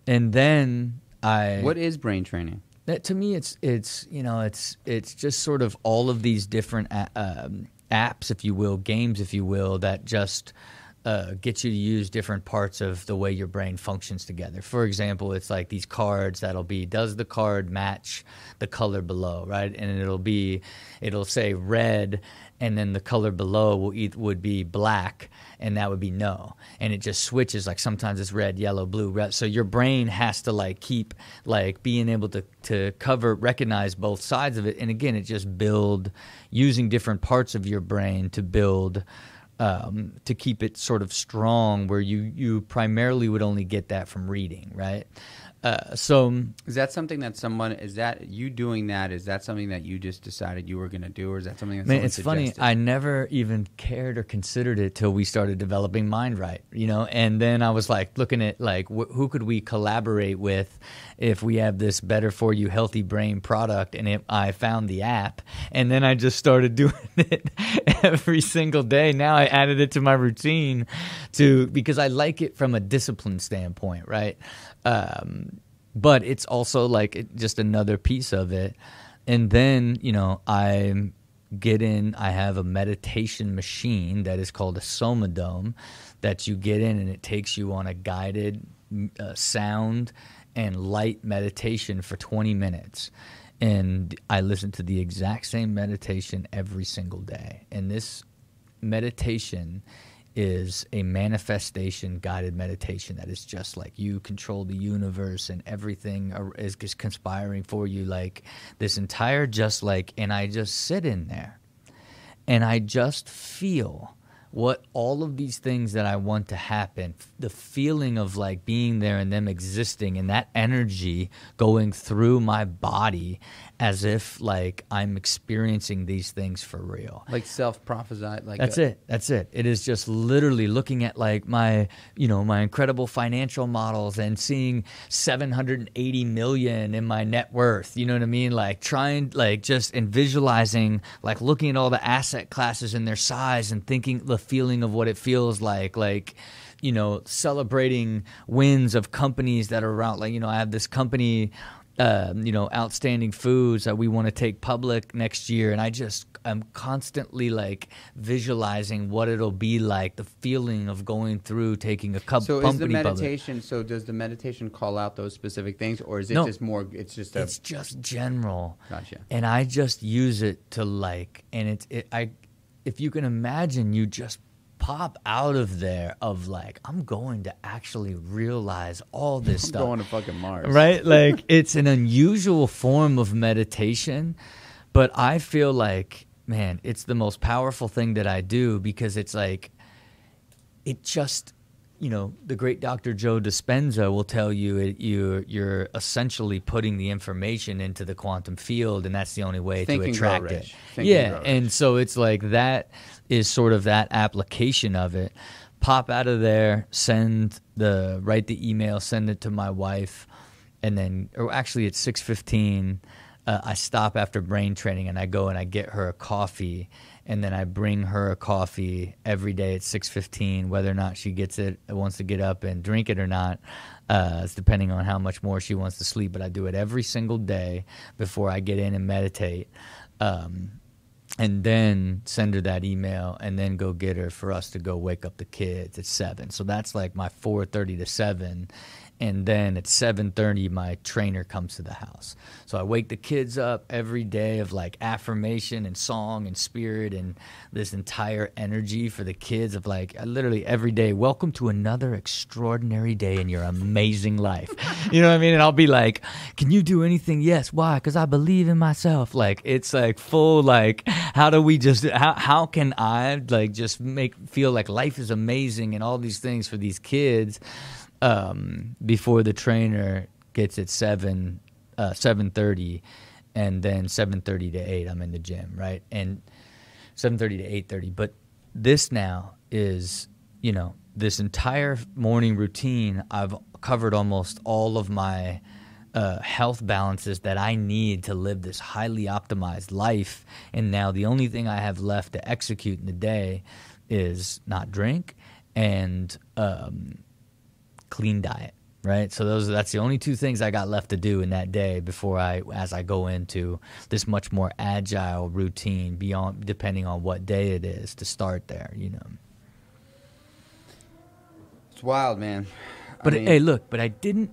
then What is brain training? To me, it's just sort of all of these different apps, if you will, games, if you will, that just get you to use different parts of the way your brain functions together. For example, it's like these cards that'll be, does the card match the color below, right? And it'll say red, and then the color below would be black, and that would be no. And it just switches, like sometimes it's red, yellow, blue, red. So your brain has to like keep like being able to recognize both sides of it. And again, it just using different parts of your brain to build to keep it sort of strong, where you primarily would only get that from reading, right? So is that something that is that you doing that? Is that something that you just decided you were going to do, or is that something that someone it's funny. I never even cared or considered it till we started developing Mind Right, and then I was like looking at like who could we collaborate with if we have this better for you healthy brain product, and I found the app, and then I just started doing it every single day. Now I added it to my routine because I like it from a discipline standpoint, right? But it's also like just another piece of it. And then, I have a meditation machine that is called a Somadome that you get in, and it takes you on a guided sound and light meditation for 20 minutes. And I listen to the exact same meditation every single day. And this meditation is a manifestation guided meditation that is just like you control the universe and everything is just conspiring for you, like this entire and I just sit in there and I just feel what all of these things that I want to happen, the feeling of like being there and them existing and that energy going through my body as if like I'm experiencing these things for real. Like self-prophesy. That's it. It is just literally looking at like my incredible financial models and seeing 780 million in my net worth. You know what I mean? Like trying, like just and visualizing, like looking at all the asset classes and their size and thinking the feeling of what it feels like celebrating wins of companies that are around. Like, I have this company outstanding foods that we want to take public next year. And I'm constantly like visualizing what it'll be like, the feeling of going through taking a company public. So is the meditation, so does the meditation call out those specific things, or is it just more, it's just general. Gotcha. And I just use it to if you can imagine, you just pop out of there of like, I'm going to actually realize all this stuff. I'm going to fucking Mars. Right? Like, it's an unusual form of meditation, but I feel like, man, it's the most powerful thing that I do, because it's like, it just, the great Dr. Joe Dispenza will tell you you're essentially putting the information into the quantum field, and that's the only way to attract it. Yeah, and so it's like that is sort of that application of it. Pop out of there, write the email, send it to my wife, and then, or actually at 6:15, I stop after brain training and I go and I get her a coffee. And then I bring her a coffee every day at 6:15, whether or not she wants to get up and drink it or not. It's depending on how much more she wants to sleep. But I do it every single day before I get in and meditate. And then send her that email, and then go get her for us to go wake up the kids at 7. So that's like my 4:30 to 7. And then at 7:30, my trainer comes to the house. So I wake the kids up every day of like affirmation and song and spirit and this entire energy for the kids of like, literally every day, welcome to another extraordinary day in your amazing life. You know what I mean? And I'll be like, can you do anything? Yes. Why? Because I believe in myself. Like, it's like full, like, how can I like just feel like life is amazing and all these things for these kids before the trainer gets at 7:30, and then 7:30 to 8 I'm in the gym, right? And 7:30 to 8:30. But this now is, this entire morning routine, I've covered almost all of my health balances that I need to live this highly optimized life. And now the only thing I have left to execute in the day is not drink and clean diet, right? So that's the only two things I got left to do in that day as I go into this much more agile routine depending on what day it is to start there, It's wild, man. But I didn't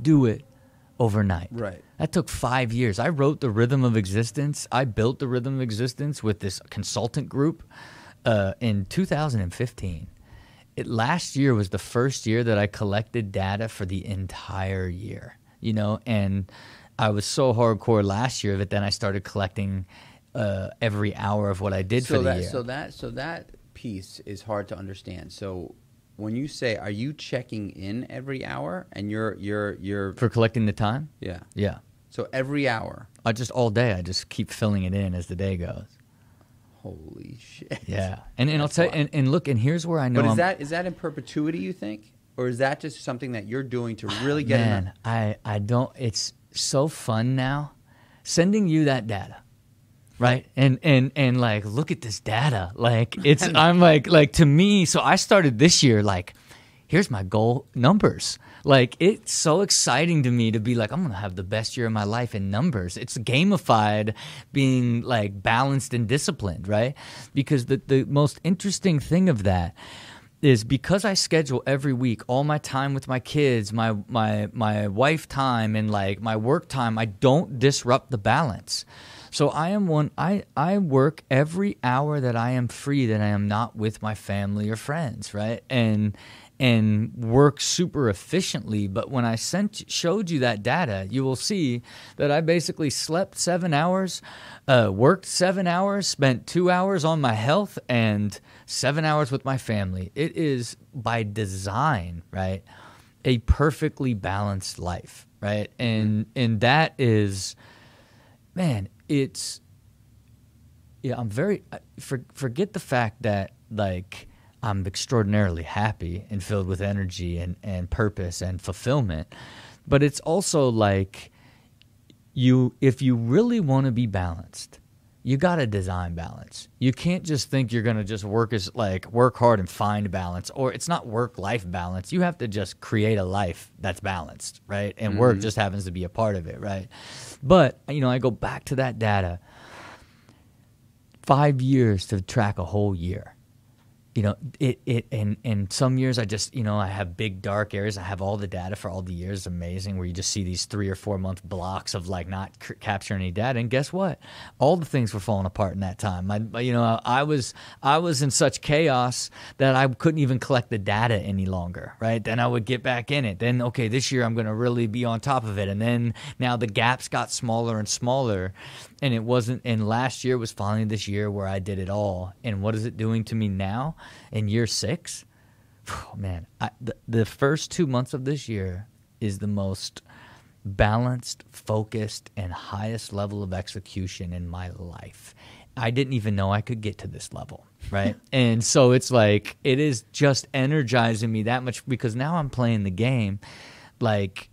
do it overnight. Right. That took 5 years. I wrote The Rhythm of Existence. I built The Rhythm of Existence with this consultant group in 2015. Last year was the first year that I collected data for the entire year, and I was so hardcore last year that then I started collecting every hour of what I did for the year. So that piece is hard to understand. So when you say, are you checking in every hour, and you're for collecting the time? Yeah. Yeah. So every hour. All day. I just keep filling it in as the day goes. Holy shit. Yeah. And I'll tell you, and look, and here's where I know. But is that in perpetuity, you think? Or is that just something that you're doing to really get Man, I don't, it's so fun now sending you that data. Right. And like, look at this data. Like, I'm like to me, so I started this year, like, here's my goal numbers. Like, it's so exciting to me to be like, I'm going to have the best year of my life in numbers. It's gamified being like balanced and disciplined, right? Because the most interesting thing of that is because I schedule every week all my time with my kids, my wife time, and like my work time, I don't disrupt the balance. So I work every hour that I am free that I am not with my family or friends, right? And work super efficiently. But when I showed you that data, you will see that I basically slept 7 hours, worked 7 hours, spent 2 hours on my health, and 7 hours with my family. It is by design, right? A perfectly balanced life, right? And that is, man, forget the fact that like I'm extraordinarily happy and filled with energy and purpose and fulfillment. But it's also like if you really want to be balanced, you got to design balance. You can't just think you're going to just work hard and find balance, or it's not work-life balance. You have to just create a life that's balanced, right? And work just happens to be a part of it, right? But, I go back to that data. 5 years to track a whole year. In some years I just, I have big dark areas. I have all the data for all the years. Amazing. Where you just see these 3 or 4 month blocks of like not capturing any data. And guess what? All the things were falling apart in that time. I was in such chaos that I couldn't even collect the data any longer. Right. Then I would get back in it. Then, okay, this year I'm going to really be on top of it. And then now the gaps got smaller and smaller. And it wasn't, and last year was finally this year where I did it all. And what is it doing to me now in year 6? Oh, man, the first 2 months of this year is the most balanced, focused, and highest level of execution in my life. I didn't even know I could get to this level, right? And so it's like, it is just energizing me that much because now I'm playing the game like,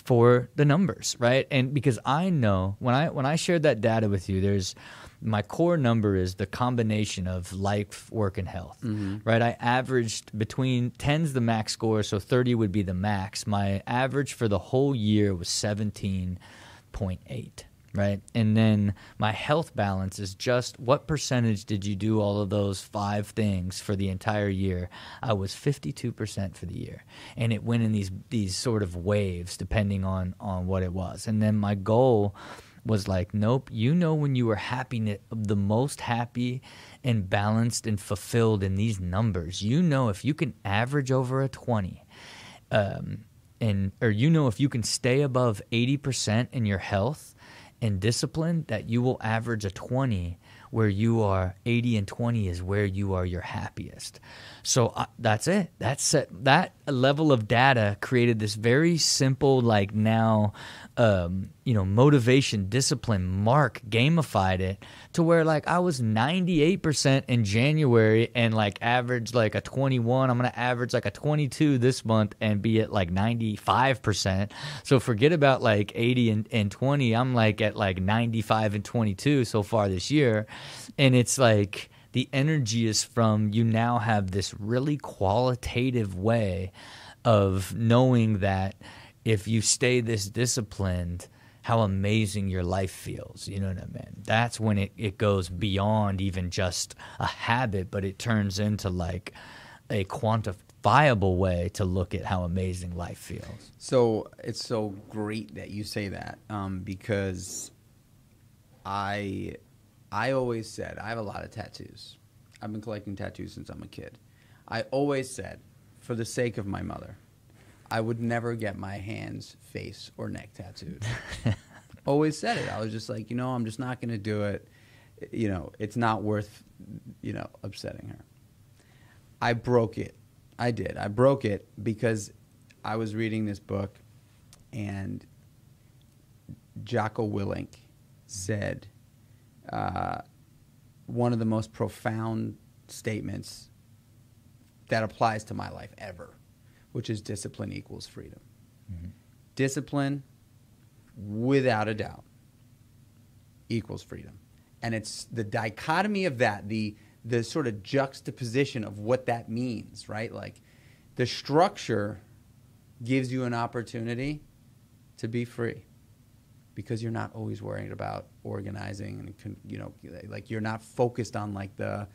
for the numbers, right? And because I know when I shared that data with you, there's my core number is the combination of life, work, and health, right? I averaged between 10's the max score, so 30 would be the max. My average for the whole year was 17.8, right? And then my health balance is just what percentage did you do all of those 5 things for the entire year? I was 52% for the year. And it went in these sort of waves depending on what it was. And then my goal was like, nope, when you were the most happy and balanced and fulfilled in these numbers, if you can average over a 20, or if you can stay above 80% in your health and discipline, that you will average a 20 where you are 80 and 20 is where you are your happiest. So that's it. That's it. That level of data created this very simple, like now, motivation, discipline, mark, gamified it to where like I was 98% in January and like average like a 21. I'm going to average like a 22 this month and be at like 95%. So forget about like 80 and 20. I'm like at like 95 and 22 so far this year. And it's like the energy is from you now have this really qualitative way of knowing that if you stay this disciplined, how amazing your life feels. You know what I mean? That's when it goes beyond even just a habit, but it turns into like a quantifiable way to look at how amazing life feels. So it's so great that you say that because I always said, I have a lot of tattoos. I've been collecting tattoos since I'm a kid. I always said, for the sake of my mother, I would never get my hands, face, or neck tattooed. Always said it. I was just like, I'm just not going to do it. It's not worth, upsetting her. I broke it. I did. I broke it because I was reading this book and Jocko Willink said one of the most profound statements that applies to my life ever, which is discipline equals freedom. Mm-hmm. Discipline, without a doubt, equals freedom. And it's the dichotomy of that, the sort of juxtaposition of what that means, right? Like the structure gives you an opportunity to be free because you're not always worried about organizing and, like you're not focused on like the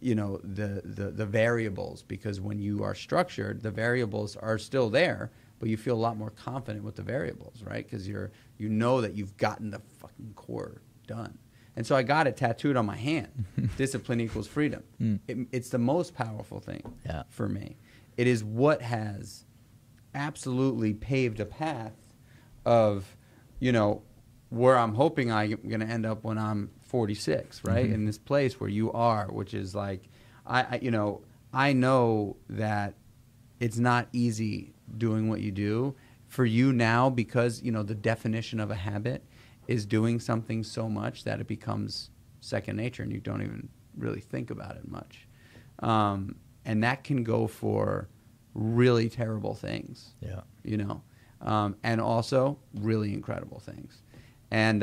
variables, because when you are structured, the variables are still there, but you feel a lot more confident with the variables, right? Because you know that you've gotten the fucking core done. And so I got it tattooed on my hand. Discipline equals freedom. It's the most powerful thing for me. It is what has absolutely paved a path of, where I'm hoping I'm going to end up when I'm 46, right? In this place where you are, which is like, I know that it's not easy doing what you do for you now, because, the definition of a habit is doing something so much that it becomes second nature and you don't even really think about it much. And that can go for really terrible things, and also really incredible things. And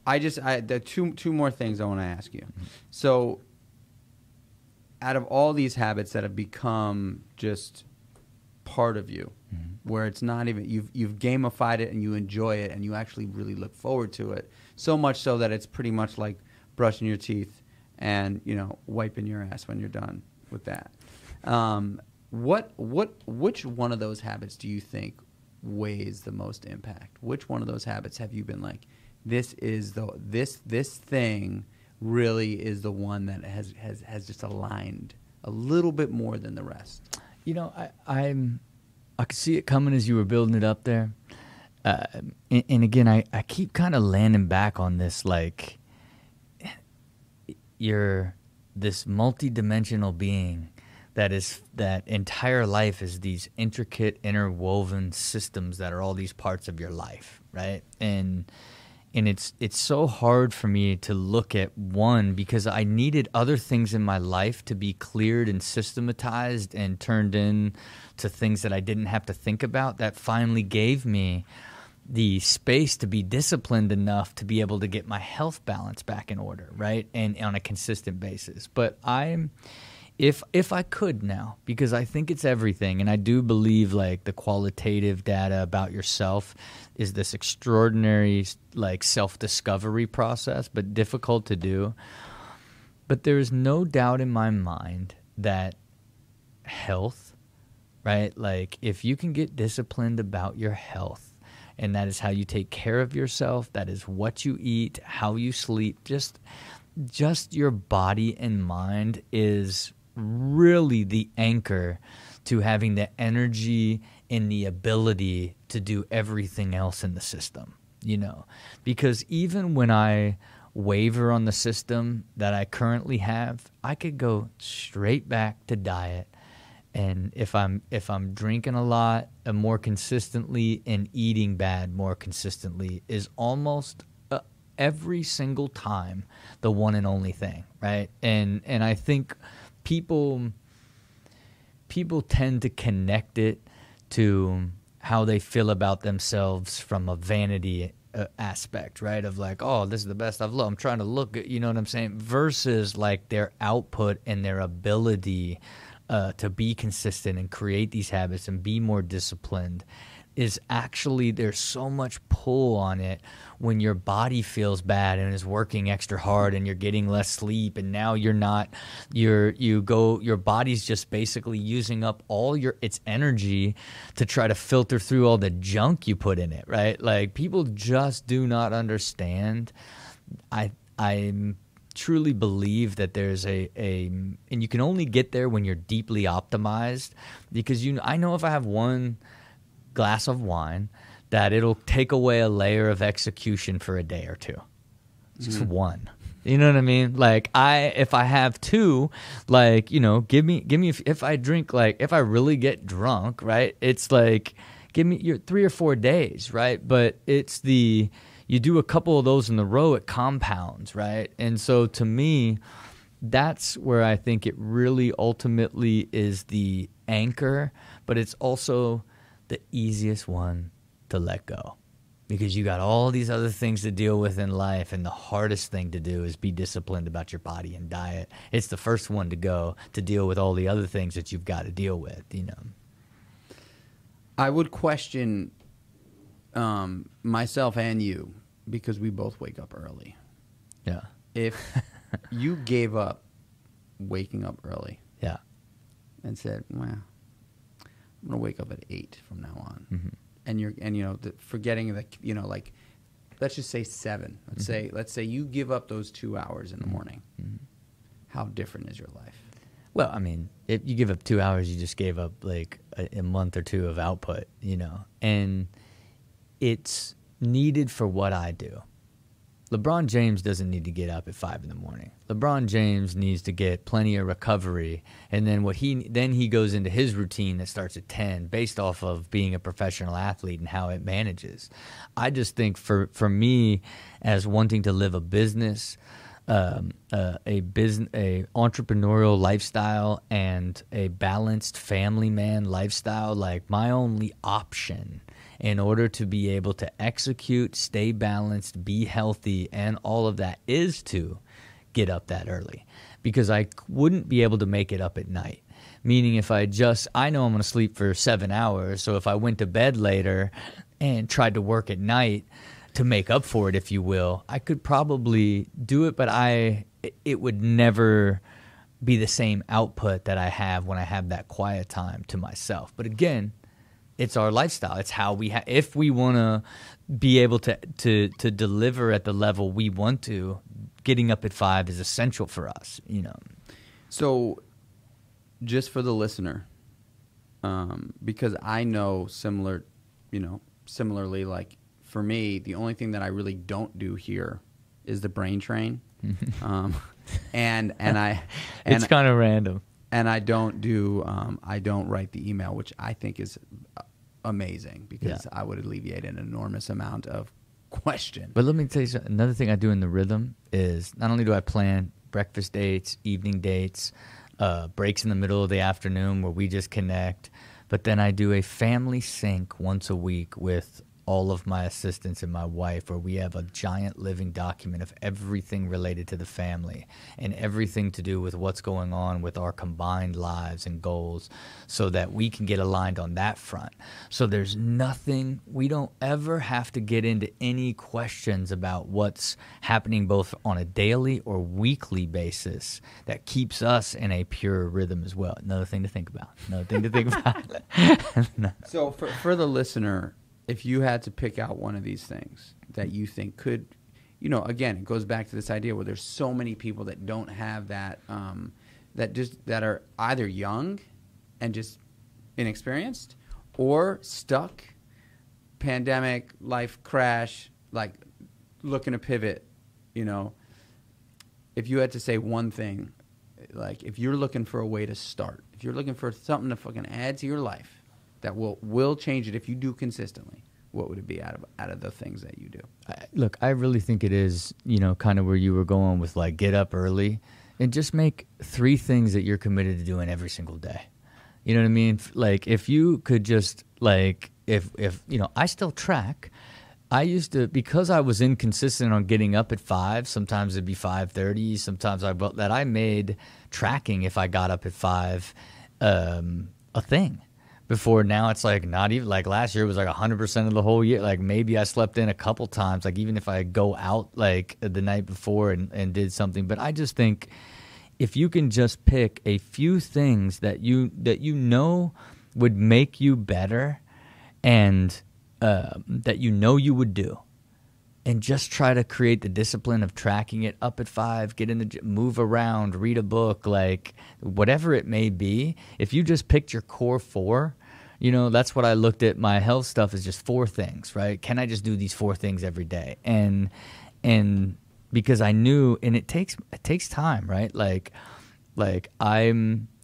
the two more things I want to ask you. So, out of all these habits that have become just part of you, where it's not even you've gamified it and you enjoy it and you actually really look forward to it, so much so that it's pretty much like brushing your teeth and wiping your ass when you're done with that. Which one of those habits do you think weighs the most impact? Which one of those habits have you been like, this thing really is the one that has just aligned a little bit more than the rest? I could see it coming as you were building it up there. And again, I keep kind of landing back on this, like, you're this multi-dimensional being that entire life is these intricate, interwoven systems that are all these parts of your life, right? And it's so hard for me to look at one because I needed other things in my life to be cleared and systematized and turned in to things that I didn't have to think about, that finally gave me the space to be disciplined enough to be able to get my health balance back in order, right? And on a consistent basis. But if I could now, because I think it's everything, and I do believe like the qualitative data about yourself is this extraordinary like self-discovery process, but difficult to do. But there is no doubt in my mind that health, right? Like if you can get disciplined about your health, and that is how you take care of yourself, that is what you eat, how you sleep, just your body and mind is really the anchor to having the energy and the ability to do everything else in the system, because even when I waver on the system that I currently have, I could go straight back to diet. And if I'm drinking a lot and more consistently and eating bad more consistently is almost every single time the one and only thing, right? And I think people tend to connect it to how they feel about themselves from a vanity aspect, right? Of like, oh, this is the best I've looked. I'm trying to look good, you know what I'm saying? Versus like their output and their ability to be consistent and create these habits and be more disciplined is actually, there's so much pull on it when your body feels bad and is working extra hard and you're getting less sleep, and now you're not, your body's just basically using up all its energy to try to filter through all the junk you put in it, right? Like people just do not understand. I truly believe that there's and you can only get there when you're deeply optimized, because I know if I have one glass of wine that it'll take away a layer of execution for a day or two. Just one. You know what I mean? Like if I have two, like, give me if I drink, like if I really get drunk, right? It's like give me your 3 or 4 days, right? But it's you do a couple of those in a row, it compounds, right? And so to me, that's where I think it really ultimately is the anchor, but it's also the easiest one to let go, because you got all these other things to deal with in life, and the hardest thing to do is be disciplined about your body and diet. It's the first one to go to deal with all the other things that you've got to deal with, I would question myself and you, because we both wake up early. Yeah. If you gave up waking up early, yeah, and said, "Well, I'm gonna wake up at 8 from now on," and forgetting that, like, let's just say 7. Let's say you give up those 2 hours in the morning. How different is your life? Well, I mean, if you give up 2 hours, you just gave up like a month or two of output, and it's needed for what I do. LeBron James doesn't need to get up at 5 in the morning. LeBron James needs to get plenty of recovery, and then he goes into his routine that starts at 10 based off of being a professional athlete and how it manages. I just think for me, as wanting to live a business, a entrepreneurial lifestyle and a balanced family man lifestyle, like my only option in order to be able to execute, stay balanced, be healthy, and all of that is to get up that early, because I wouldn't be able to make it up at night. Meaning if I know I'm going to sleep for 7 hours, so if I went to bed later and tried to work at night to make up for it, if you will, I could probably do it, but it would never be the same output that I have when I have that quiet time to myself. But again, it's our lifestyle. It's how if we want to be able to deliver at the level we want to, getting up at 5 is essential for us, So just for the listener, because I know similarly, like for me, the only thing that I really don't do here is the brain train. And it's kind of random. And I don't write the email, which I think is amazing, because I would alleviate an enormous amount of question. But let me tell you something. Another thing I do in the rhythm is not only do I plan breakfast dates, evening dates, breaks in the middle of the afternoon where we just connect, but then I do a family sync once a week with all of my assistants and my wife, where we have a giant living document of everything related to the family and everything to do with what's going on with our combined lives and goals, so that we can get aligned on that front. So there's nothing, we don't ever have to get into any questions about what's happening both on a daily or weekly basis that keeps us in a pure rhythm as well. Another thing to think about. So for the listener, if you had to pick out one of these things that you think could, again, it goes back to this idea where there's so many people that don't have that, that are either young and just inexperienced, or stuck, pandemic, life crash, like looking to pivot, If you had to say one thing, like if you're looking for a way to start, if you're looking for something to fucking add to your life that will change it if you do consistently, what would it be out of the things that you do? Look, I really think it is, kind of where you were going with, like, get up early and just make 3 things that you're committed to doing every single day. You know what I mean? Like, if you could just, like, if I still track. I used to, because I was inconsistent on getting up at 5, sometimes it'd be 5:30, sometimes I made tracking if I got up at 5 a thing. Before now, it's like not even, like last year was like 100% of the whole year. Like maybe I slept in a couple times, like even if I go out like the night before and did something. But I just think if you can just pick a few things that you would make you better and that you would do, and just try to create the discipline of tracking it, up at 5, get in the gym, move around, read a book, like whatever it may be. If you just picked your core 4, that's what I looked at. My health stuff is just 4 things, right? Can I just do these 4 things every day? And because I knew, and it takes time, right?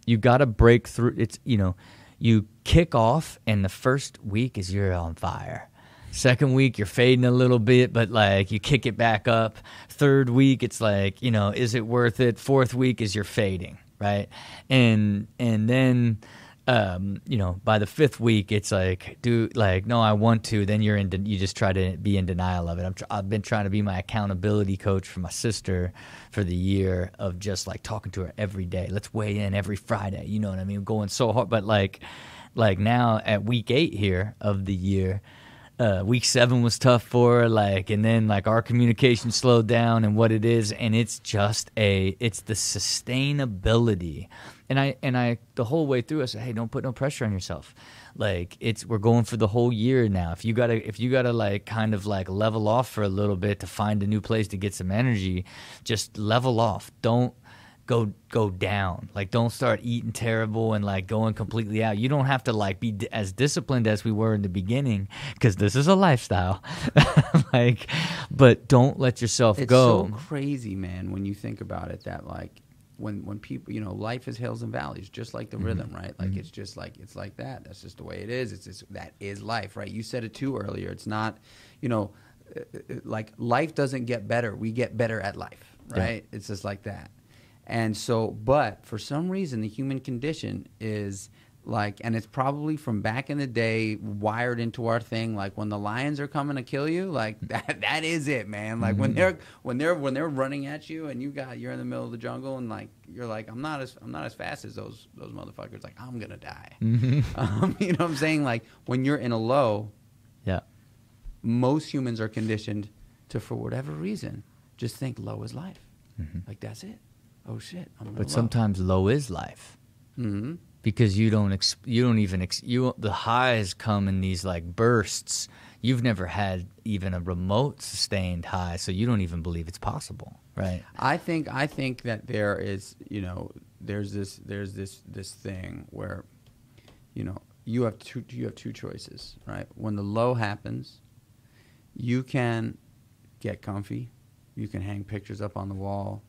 You got to break through. It's, you kick off, and the first week is you're on fire. Second week, you're fading a little bit, but like you kick it back up. Third week, it's like, is it worth it? Fourth week is you're fading, right? And then, by the 5th week, it's like, no, I want to. Then you just try to be in denial of it. I've been trying to be my accountability coach for my sister for the year, of just like talking to her every day. Let's weigh in every Friday. You know what I mean? Going so hard, but like now at week 8 here of the year. Week 7 was tough for her, and then our communication slowed down, and what it is, and it's just it's the sustainability. And I the whole way through I said, hey, don't put no pressure on yourself. We're going for the whole year now. If you gotta kind of level off for a little bit to find a new place to get some energy, just level off. Don't go down. Don't start eating terrible and going completely out. You don't have to be as disciplined as we were in the beginning, because this is a lifestyle. But don't let yourself go. It's so crazy, man, when you think about it, that when people, life is hills and valleys, just like the rhythm, right? It's just it's like that. That's just the way it is. It's just, that is life, right? You said it too earlier. It's not, life doesn't get better. We get better at life, right? Yeah. It's just like that. And so, but for some reason, the human condition is Like, and it's probably from back in the day wired into our thing. Like when the lions are coming to kill you, like that is it, man. Like when they're running at you and you're in the middle of the jungle and like you're like, I'm not as fast as those motherfuckers. Like I'm gonna die. You know what I'm saying? Like when you're in a low, Yeah. most humans are conditioned to, for whatever reason, just think low is life. Like that's it. Oh shit, I'm But sometimes low is life. Because the highs come in these like bursts. You've never had even a remote sustained high, so you don't even believe it's possible, right? I think that there is, there's this thing where, you have two choices, right? When the low happens, you can get comfy, you can hang pictures up on the wall.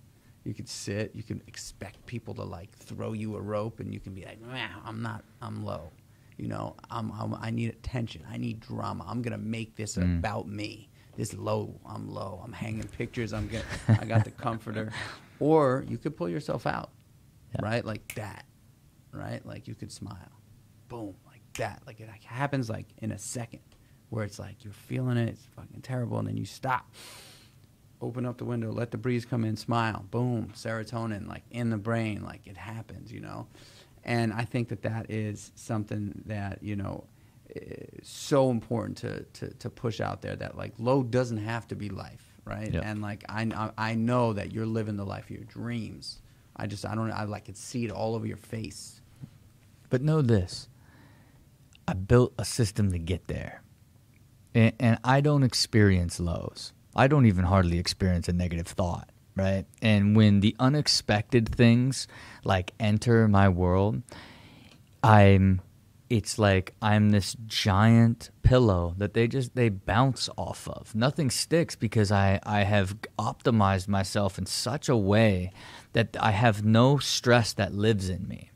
You could sit. You can expect people to like throw you a rope, and you can be like, "I'm low." I need attention. I need drama. I'm gonna make this about me. This low. I'm low. I'm hanging pictures. I got the comforter. Or you could pull yourself out, right? Like that, right? Like you could smile, boom, like that. Like it happens like in a second, where it's like you're feeling it. It's fucking terrible, and then you stop. Open up the window, let the breeze come in, smile, boom, serotonin, like in the brain, like it happens, And I think that is something that, is so important to push out there, that like low doesn't have to be life, right? Yep. And like I know that you're living the life of your dreams. I can see it all over your face. But know this, I built a system to get there, and I don't experience lows. I don't even hardly experience a negative thought, right? And when the unexpected things like enter my world, it's like I'm this giant pillow that they bounce off of. Nothing sticks because I have optimized myself in such a way that I have no stress that lives in me.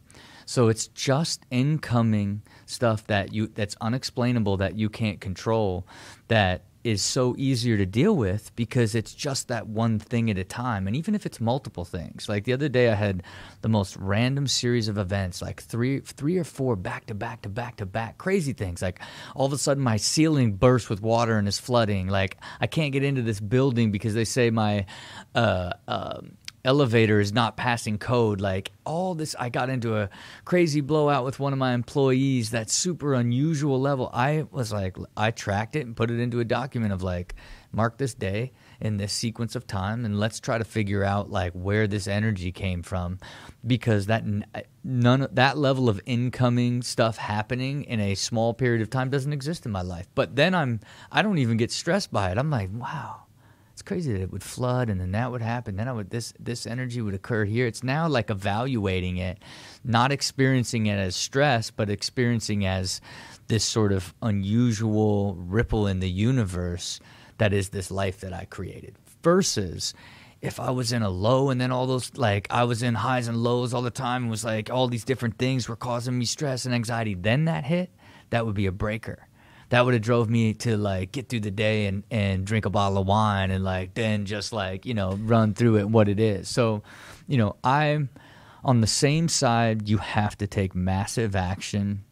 So it's just incoming stuff that's unexplainable, that you can't control, that is so easier to deal with because it's just that one thing at a time. And even if it's multiple things, like the other day I had the most random series of events, like three or four back to back, crazy things. Like all of a sudden my ceiling burst with water and is flooding. Like I can't get into this building because they say my elevator is not passing code. Like all this, I got into a crazy blowout with one of my employees, that super unusual level. I was like, I tracked it and put it into a document of like, mark this day in this sequence of time, and let's try to figure out like where this energy came from, because that level of incoming stuff happening in a small period of time doesn't exist in my life. But then I don't even get stressed by it. I'm like, wow. It's crazy that it would flood and then that would happen. Then this energy would occur here. It's now like evaluating it, not experiencing it as stress, but experiencing as this sort of unusual ripple in the universe that is this life that I created. Versus if I was in a low and then all those, like I was in highs and lows all the time, and was like all these different things were causing me stress and anxiety. Then that hit, that would be a breaker. That would have drove me to like get through the day and drink a bottle of wine and like then just like, run through it what it is. So, I'm on the same side. You have to take massive action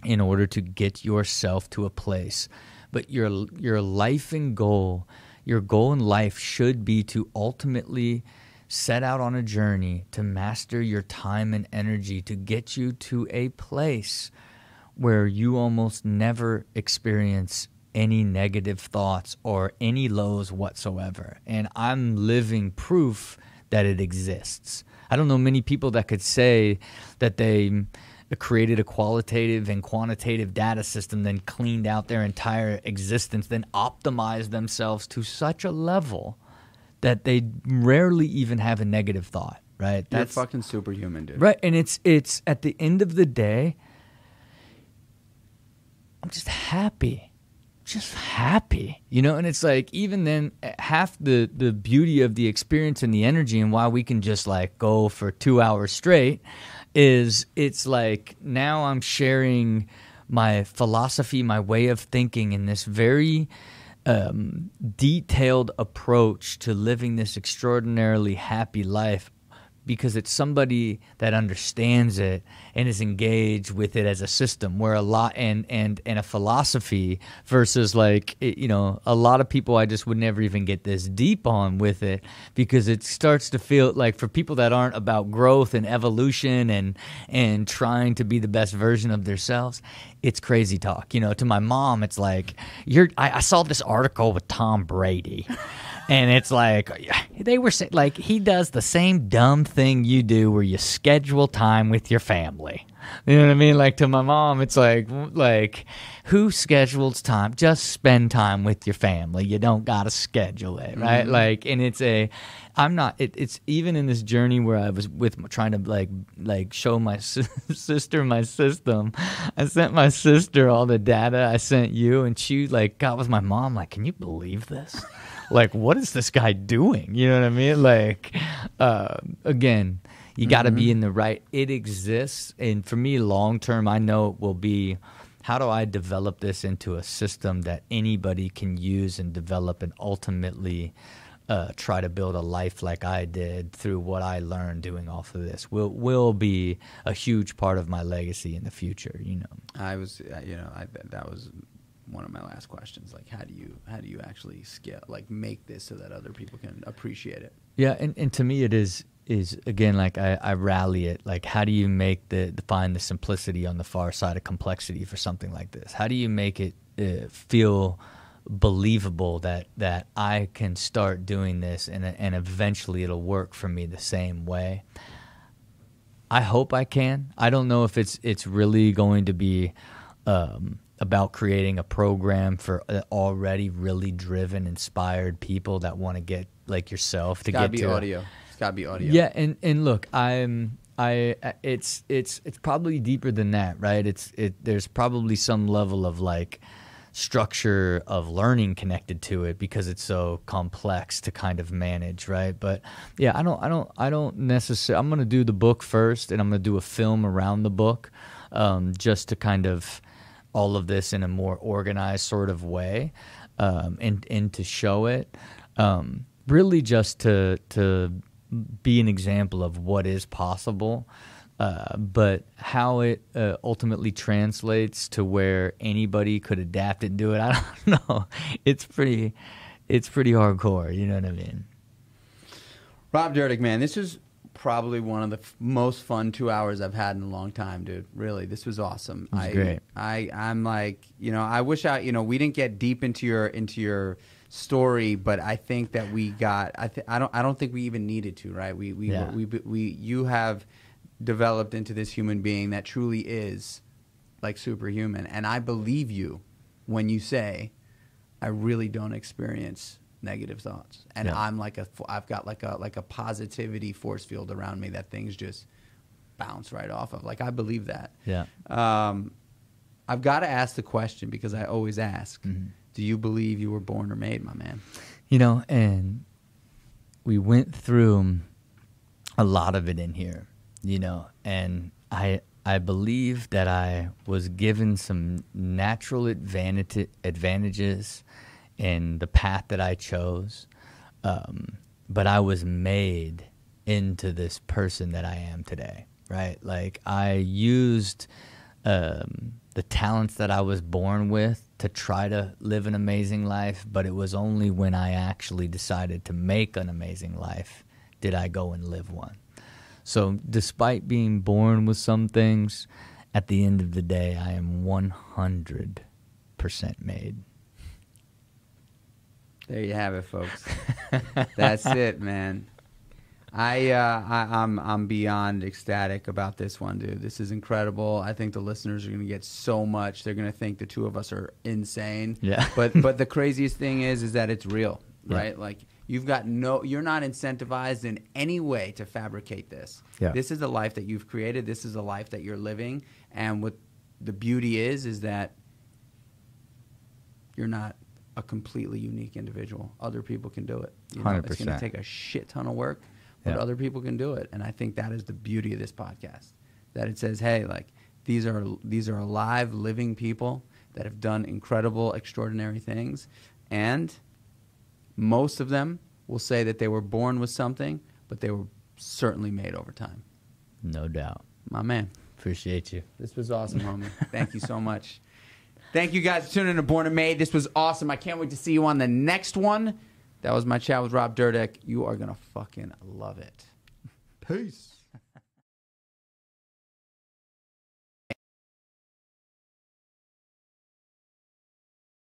in order to get yourself to a place. But your life and goal, your goal in life should be to ultimately set out on a journey to master your time and energy to get you to a place where you almost never experience any negative thoughts or any lows whatsoever. And I'm living proof that it exists. I don't know many people that could say that they created a qualitative and quantitative data system, then cleaned out their entire existence, then optimized themselves to such a level that they rarely even have a negative thought, right? That's fucking superhuman, dude. Right, and it's at the end of the day, I'm just happy, and it's like, even then, half the beauty of the experience and the energy and why we can just like go for 2 hours straight is it's like now I'm sharing my philosophy, my way of thinking in this very detailed approach to living this extraordinarily happy life because it's somebody that understands it and is engaged with it as a system, where a lot and a philosophy versus like, you know, a lot of people I just would never even get this deep on with it, because it starts to feel like, for people that aren't about growth and evolution and trying to be the best version of themselves, it's crazy talk. You know, to my mom, it's like, I saw this article with Tom Brady. And it's like, they were saying, like, he does the same dumb thing you do where you schedule time with your family. You know what I mean? Like, to my mom, it's like who schedules time? Just spend time with your family. You don't got to schedule it, right? Mm-hmm. Like, and it's even in this journey where I was trying to like show my sister my system. I sent my sister all the data I sent you, and she like got with my mom, like, can you believe this? Like, what is this guy doing? You know what I mean? Like, again, you got to be in the right. It exists. And for me, long term, I know it will be, how do I develop this into a system that anybody can use and develop, and ultimately try to build a life like I did through what I learned doing off of this will be a huge part of my legacy in the future, you know. That was one of my last questions. Like, how do you actually scale, like, make this so that other people can appreciate it? Yeah, and to me it is again, like, I rally it, like, how do you make find the simplicity on the far side of complexity for something like this? How do you make it feel believable that I can start doing this and eventually it'll work for me the same way? I hope I can. I don't know if it's really going to be about creating a program for already really driven, inspired people that want to get, like yourself, to get to audio. It's got to be audio. Yeah, and look, it's probably deeper than that, right? There's probably some level of like structure of learning connected to it, because it's so complex to kind of manage, right? But yeah, I don't necessarily. I'm gonna do the book first, and I'm gonna do a film around the book, just to kind of all of this in a more organized sort of way, and to show it, really just to be an example of what is possible, but how it ultimately translates to where anybody could adapt it and do it, I don't know. It's pretty hardcore, you know what I mean? Rob Dyrdek, man, this is probably one of the most fun 2 hours I've had in a long time, dude. Really, this was awesome. It was great. I'm like, you know, I wish we didn't get deep into your story, but I think that we got. I don't think we even needed to, right? You have developed into this human being that truly is like superhuman, and I believe you when you say, I really don't experience negative thoughts, and I'm like I've got like a positivity force field around me that things just bounce right off of. Like, I believe that. Yeah. I've got to ask the question, because I always ask, do you believe you were born or made, my man? You know, and we went through a lot of it in here, you know, and I believe that I was given some natural advantages in the path that I chose, but I was made into this person that I am today, right? Like, I used the talents that I was born with to try to live an amazing life, but it was only when I actually decided to make an amazing life did I go and live one. So despite being born with some things, at the end of the day, I am 100% made. There you have it, folks. That's it, man. I'm beyond ecstatic about this one, dude. This is incredible. I think the listeners are going to get so much. They're going to think the two of us are insane. Yeah. But the craziest thing is that it's real, right? Yeah. Like, you're not incentivized in any way to fabricate this. Yeah. This is a life that you've created. This is a life that you're living. And what the beauty is that you're not a completely unique individual. Other people can do it. 100%. It's going to take a shit ton of work, but other people can do it. And I think that is the beauty of this podcast, that it says, hey, like, these are alive, living people that have done incredible, extraordinary things. And most of them will say that they were born with something, but they were certainly made over time. No doubt. My man. Appreciate you. This was awesome, homie. Thank you so much. Thank you guys for tuning in to Born and Made. This was awesome. I can't wait to see you on the next one. That was my chat with Rob Dyrdek. You are going to fucking love it. Peace.